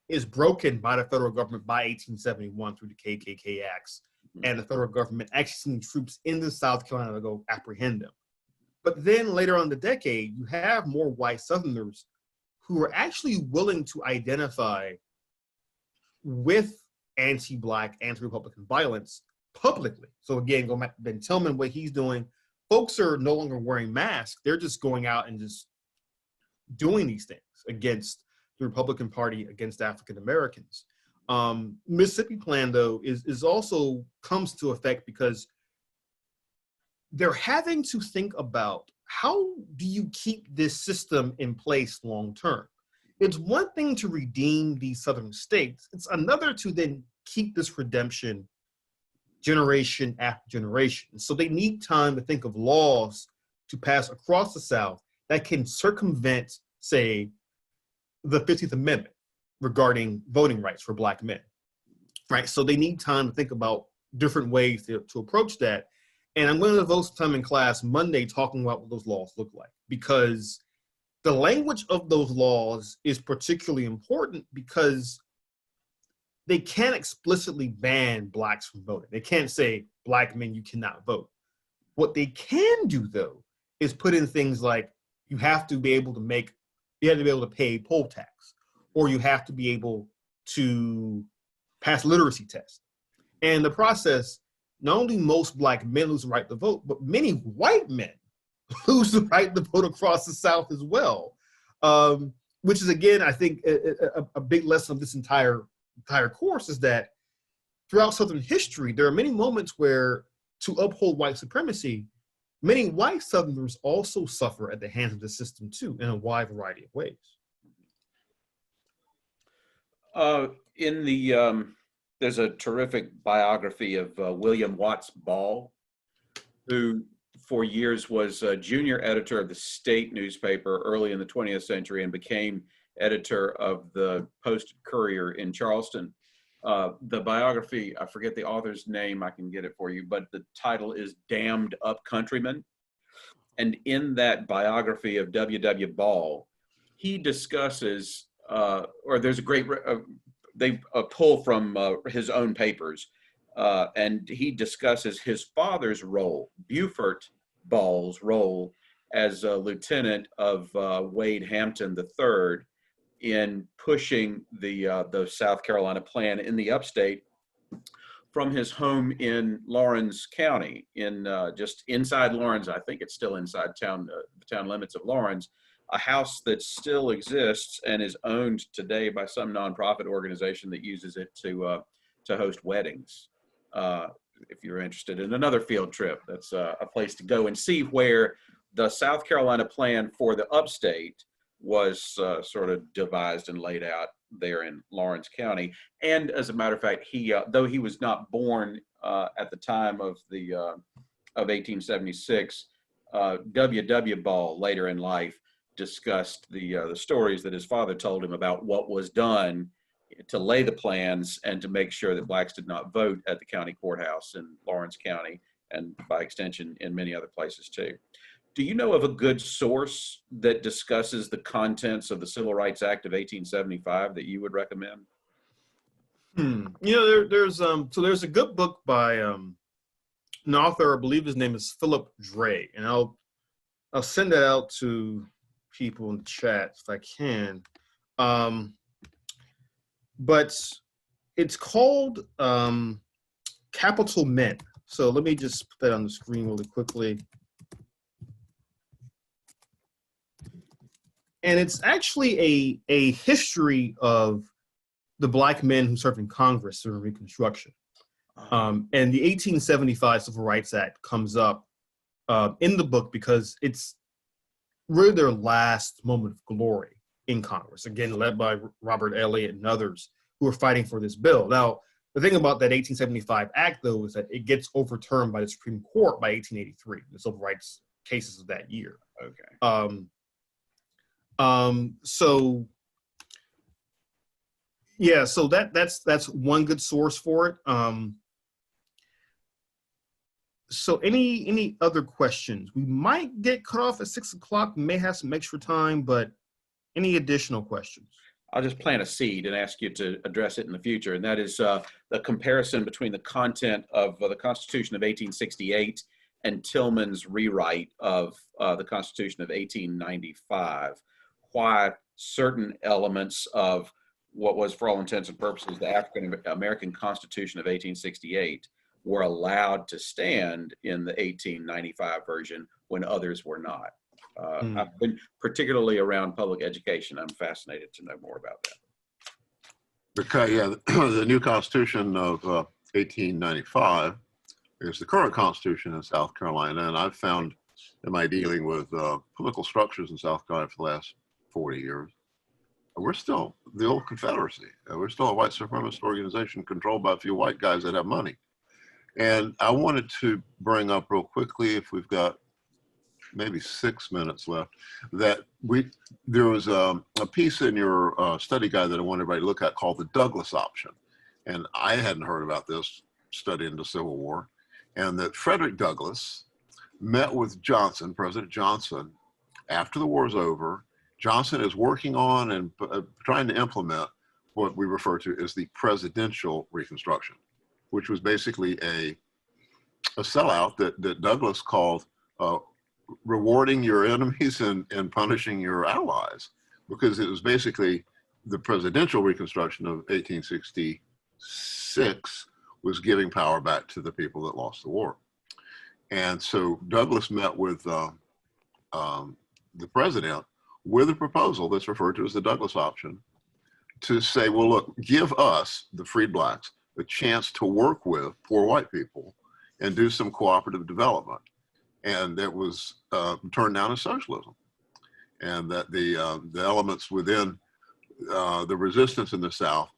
is broken by the federal government by 1871 through the KKK Acts, and the federal government actually sending troops into South Carolina to go apprehend them. But then later on in the decade, you have more white Southerners who are actually willing to identify with anti-Black, anti-Republican violence publicly. So again, going back to Ben Tillman, what he's doing, folks are no longer wearing masks. They're just going out and just doing these things against the Republican Party, against African Americans. Mississippi Plan, though, is also comes to effect because they're having to think about, how do you keep this system in place long term? It's one thing to redeem these southern states. It's another to then keep this redemption generation after generation. So they need time to think of laws to pass across the South that can circumvent, say, the 15th Amendment regarding voting rights for Black men, right? So they need time to think about different ways to approach that. And I'm going to devote some time in class Monday talking about what those laws look like, because the language of those laws is particularly important, because they can't explicitly ban Blacks from voting. They can't say, Black men, you cannot vote. What they can do, though, is put in things like, you have to be able to pay poll tax, or you have to be able to pass literacy tests. And the process, not only most Black men lose the right to vote, but many white men lose the right to vote across the South as well, which is, again, I think a big lesson of this entire course, is that throughout Southern history, there are many moments where, to uphold white supremacy, many white Southerners also suffer at the hands of the system too, in a wide variety of ways. There's a terrific biography of William Watts Ball, who for years was a junior editor of the state newspaper early in the 20th century and became editor of the Post-Courier in Charleston. The biography, I forget the author's name, I can get it for you, but the title is Damned Up Countrymen. And in that biography of W.W. Ball, he discusses, or there's a great, they pull from his own papers, and he discusses his father's role, Beaufort Ball's role as a lieutenant of Wade Hampton III in pushing the South Carolina plan in the upstate from his home in Laurens County, in just inside Laurens. I think it's still inside town limits of Laurens, a house that still exists and is owned today by some nonprofit organization that uses it to host weddings. If you're interested in another field trip, that's a place to go and see where the South Carolina plan for the upstate was sort of devised and laid out there in Laurens County. And as a matter of fact, he, though he was not born at the time of 1876, W.W. Ball later in life discussed the stories that his father told him about what was done to lay the plans and to make sure that blacks did not vote at the county courthouse in Lawrence County, and by extension in many other places too. Do you know of a good source that discusses the contents of the Civil Rights Act of 1875 that you would recommend? You know, there's a good book by an author, I believe his name is Philip Dred, and I'll send that out to people in the chat if I can. But it's called Capital Men. So let me just put that on the screen really quickly. And it's actually a history of the black men who served in Congress during Reconstruction. And the 1875 Civil Rights Act comes up in the book because it's really their last moment of glory in Congress, again, led by Robert Elliott and others who are fighting for this bill. Now, the thing about that 1875 Act, though, is that it gets overturned by the Supreme Court by 1883, the civil rights cases of that year. Okay. So yeah, so that's one good source for it. So any other questions? We might get cut off at 6 o'clock. We may have some extra time, but any additional questions? I'll just plant a seed and ask you to address it in the future, and that is the comparison between the content of the Constitution of 1868 and Tillman's rewrite of the Constitution of 1895. Why certain elements of what was, for all intents and purposes, the African American Constitution of 1868 were allowed to stand in the 1895 version when others were not. I've been particularly around public education. I'm fascinated to know more about that. Because, yeah, the new Constitution of 1895 is the current Constitution in South Carolina, and I've found in my dealing with political structures in South Carolina for the last 40 years, we're still the old Confederacy. We're still a white supremacist organization controlled by a few white guys that have money. And I wanted to bring up real quickly, if we've got maybe 6 minutes left, that there was a piece in your study guide that I wanted everybody to look at called the Douglas option. And I hadn't heard about this studying the Civil War. And that Frederick Douglass met with Johnson, President Johnson, after the war's over. Johnson is working on and trying to implement what we refer to as the presidential Reconstruction, which was basically a sellout that Douglas called rewarding your enemies and punishing your allies, because it was basically the presidential Reconstruction of 1866 was giving power back to the people that lost the war. And so Douglas met with the president with a proposal that's referred to as the Douglas option to say, well, look, give us, the freed blacks, the chance to work with poor white people and do some cooperative development. And that was turned down as socialism. And that the elements within the resistance in the South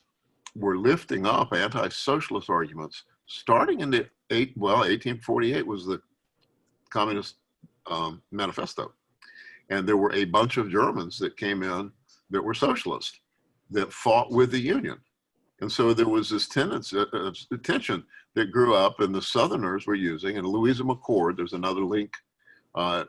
were lifting up anti-socialist arguments starting in the 1848 was the Communist Manifesto. And there were a bunch of Germans that came in that were socialists that fought with the Union. And so there was this tension that grew up, and the Southerners were using, and Louisa McCord, there's another link right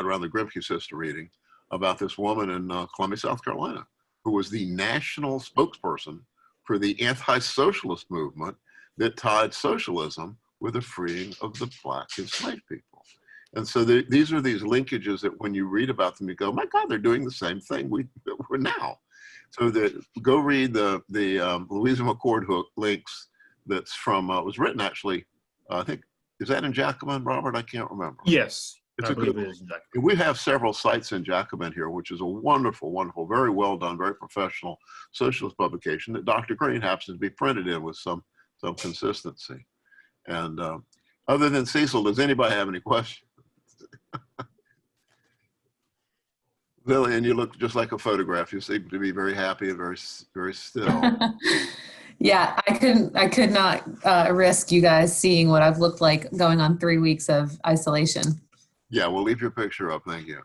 around the Grimke sister reading about this woman in Columbia, South Carolina, who was the national spokesperson for the anti-socialist movement that tied socialism with the freeing of the black enslaved people. And so these are these linkages that when you read about them, you go, my God, they're doing the same thing we're now. So go read the Louisa McCord links that's from, it was written actually, I think, is that in Jacobin, Robert? I can't remember. Yes, it's I believe it is in Jacobin. We have several sites in Jacobin here, which is a wonderful, wonderful, very well done, very professional socialist publication that Dr. Greene happens to be printed in with some consistency. And other than Cecil, does anybody have any questions? Lillian, you look just like a photograph. You seem to be very happy and very, very still. Yeah, I could not risk you guys seeing what I've looked like going on 3 weeks of isolation. Yeah, we'll leave your picture up. Thank you.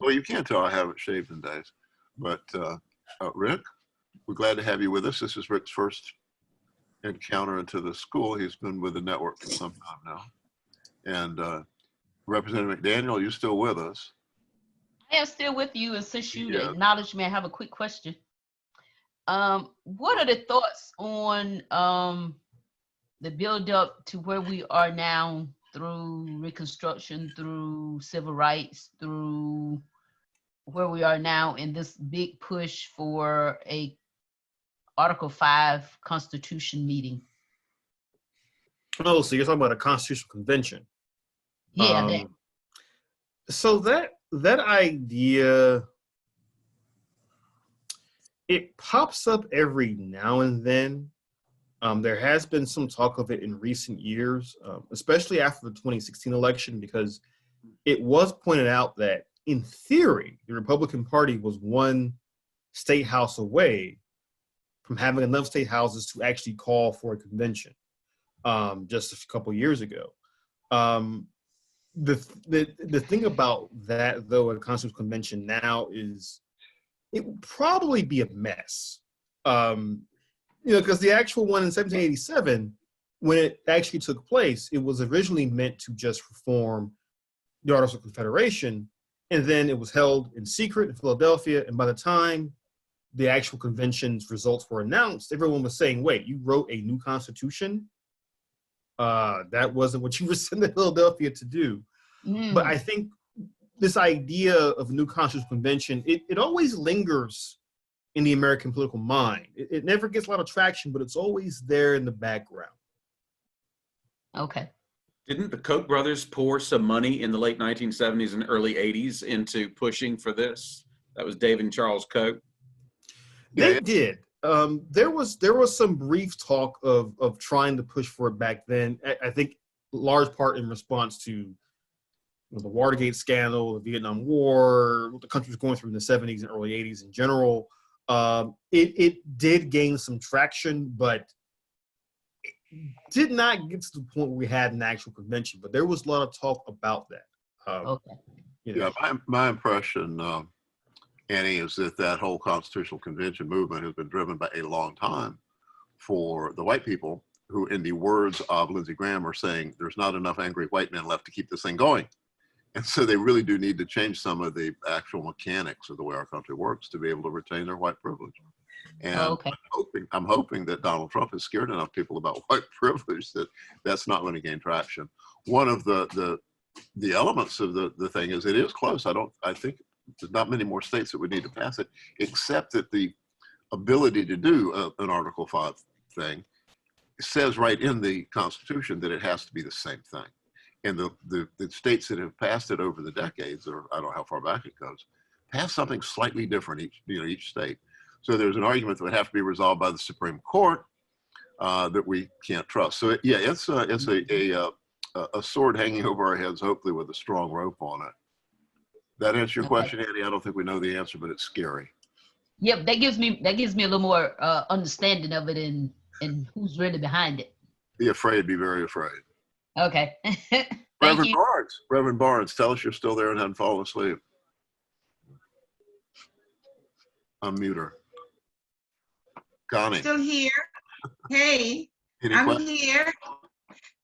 Well, you can't tell I haven't shaved in days. But Rick? we're glad to have you with us. This is Rick's first encounter into the school. He's been with the network for some time now. And Representative McDaniel, you still with us? I am still with you, and since you Yeah. acknowledged me, I have a quick question. What are the thoughts on the build up to where we are now through Reconstruction, through civil rights, through where we are now in this big push for a Article 5 Constitution meeting? Oh, so you're talking about a constitutional convention? Yeah. So that idea, it pops up every now and then. There has been some talk of it in recent years, especially after the 2016 election, because it was pointed out that in theory, the Republican Party was one state house away from having enough state houses to actually call for a convention just a couple years ago. The thing about that, though, a constitutional convention now is it would probably be a mess. Because the actual one in 1787, when it actually took place, it was originally meant to just reform the Articles of Confederation, and then it was held in secret in Philadelphia, and by the time the actual convention's results were announced, everyone was saying, wait, you wrote a new constitution? That wasn't what you were sent to Philadelphia to do. But I think this idea of a new constitutional convention, it always lingers in the American political mind. It never gets a lot of traction, but it's always there in the background. Okay. Didn't the Koch brothers pour some money in the late 1970s and early 80s into pushing for this? That was Dave and Charles Koch. They did. There was some brief talk of trying to push for it back then. I think large part in response to the Watergate scandal, the Vietnam War, what the country was going through in the 70s and early 80s in general. It did gain some traction, but it did not get to the point where we had an actual convention. But there was a lot of talk about that. Okay. Yeah, my impression, Annie, is that whole constitutional convention movement has been driven by a long time for the white people who, in the words of Lindsey Graham, are saying there's not enough angry white men left to keep this thing going. And so they really do need to change some of the actual mechanics of the way our country works to be able to retain their white privilege. And Okay. I'm hoping that Donald Trump has scared enough people about white privilege that that's not going to gain traction. One of the elements of the thing is it is close. I think there's not many more states that would need to pass it, except that the ability to do an Article 5 thing says right in the Constitution that it has to be the same thing. And the states that have passed it over the decades, or I don't know how far back it goes, pass something slightly different each state. So there's an argument that would have to be resolved by the Supreme Court that we can't trust. So it's a sword hanging over our heads, hopefully with a strong rope on it. That answer your question, Andy? I don't think we know the answer, but it's scary. Yep, that gives me a little more understanding of it and who's really behind it. Be afraid, be very afraid. Okay. Reverend Barnes, tell us you're still there and hadn't fallen asleep. Unmute her. Connie. Still here. Hey, Any I'm questions? here.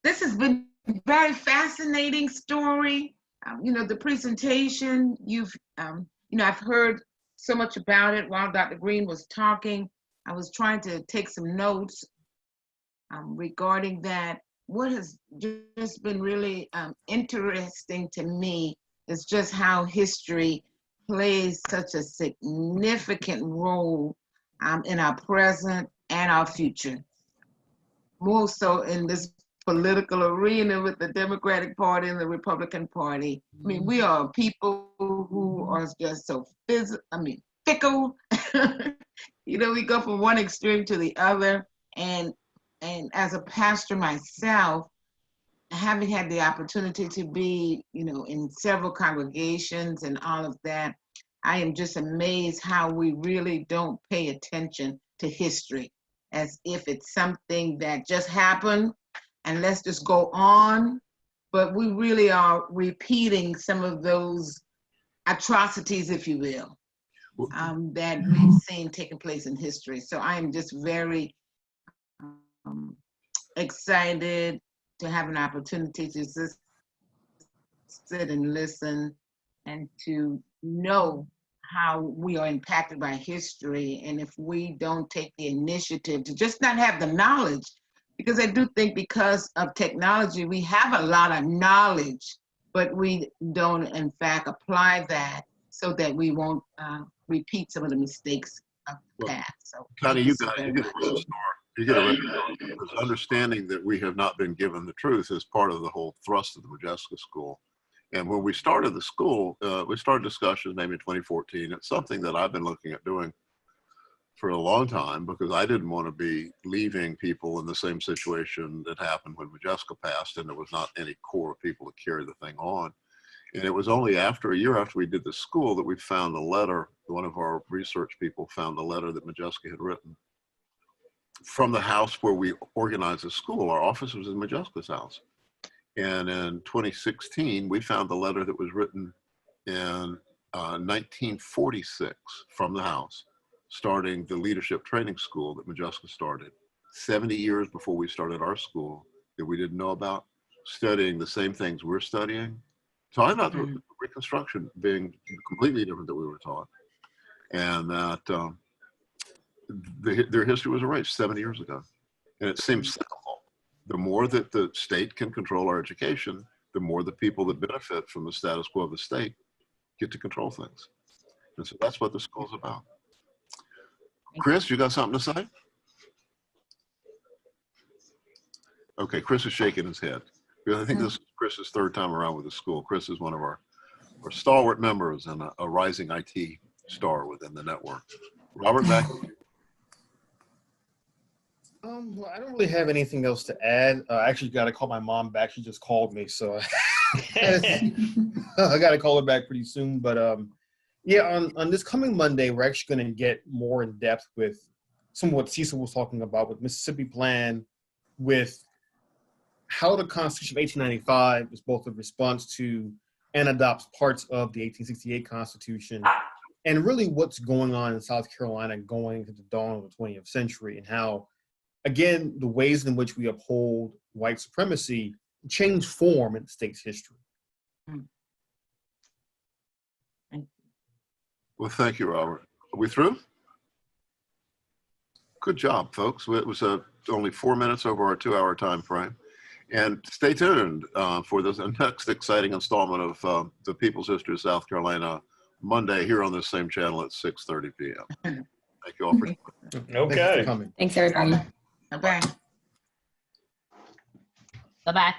This has been a very fascinating story. The presentation, I've heard so much about it while Dr. Greene was talking. I was trying to take some notes regarding that. What has just been really interesting to me is just how history plays such a significant role in our present and our future. More so in this political arena with the Democratic Party and the Republican Party. I mean, we are people who are just so fickle. We go from one extreme to the other. And as a pastor myself, having had the opportunity to be, in several congregations and all of that, I am just amazed how we really don't pay attention to history as if it's something that just happened and let's just go on. But we really are repeating some of those atrocities, if you will. that we've seen taking place in history. So I am just very excited to have an opportunity to just sit and listen and to know how we are impacted by history. And if we don't take the initiative to just not have the knowledge, because I do think because of technology, we have a lot of knowledge, but we don't in fact apply that so that we won't repeat some of the mistakes of the past. So Connie, thank you so got very you get a red much. star. You get a red star because understanding that we have not been given the truth is part of the whole thrust of the Modjeska School. And when we started the school, we started discussions maybe in 2014. It's something that I've been looking at doing for a long time because I didn't want to be leaving people in the same situation that happened when Modjeska passed, and there was not any core of people to carry the thing on. And it was only after a year after we did the school that we found a letter. One of our research people found the letter that Modjeska had written from the house where we organized the school. Our office was in Modjeska's house. And in 2016, we found the letter that was written in 1946 from the house, starting the leadership training school that Modjeska started 70 years before we started our school, that we didn't know about, studying the same things we're studying. Talking about the Reconstruction being completely different than we were taught, and that their history was erased 70 years ago. And it seems cyclical. The more that the state can control our education, the more the people that benefit from the status quo of the state get to control things. And so that's what the school's about. Chris, you got something to say? Okay, Chris is shaking his head. Because I think this is Chris's third time around with the school. Chris is one of our stalwart members and a rising IT star within the network. Robert, back. Well, I don't really have anything else to add. I actually got to call my mom back. She just called me, so I got to call her back pretty soon. But yeah, on this coming Monday, we're actually going to get more in depth with some of what Cecil was talking about with Mississippi Plan, with how the Constitution of 1895 is both a response to and adopts parts of the 1868 Constitution, and really what's going on in South Carolina going into the dawn of the 20th century, and how, again, the ways in which we uphold white supremacy change form in the state's history. Well, thank you, Robert. Are we through? Good job, folks. It was only 4 minutes over our 2-hour time frame. And stay tuned for this next exciting installment of the People's History of South Carolina, Monday here on this same channel at 6:30 p.m. Thank you all for Thanks for coming. Thanks, everybody. Bye-bye. Bye-bye.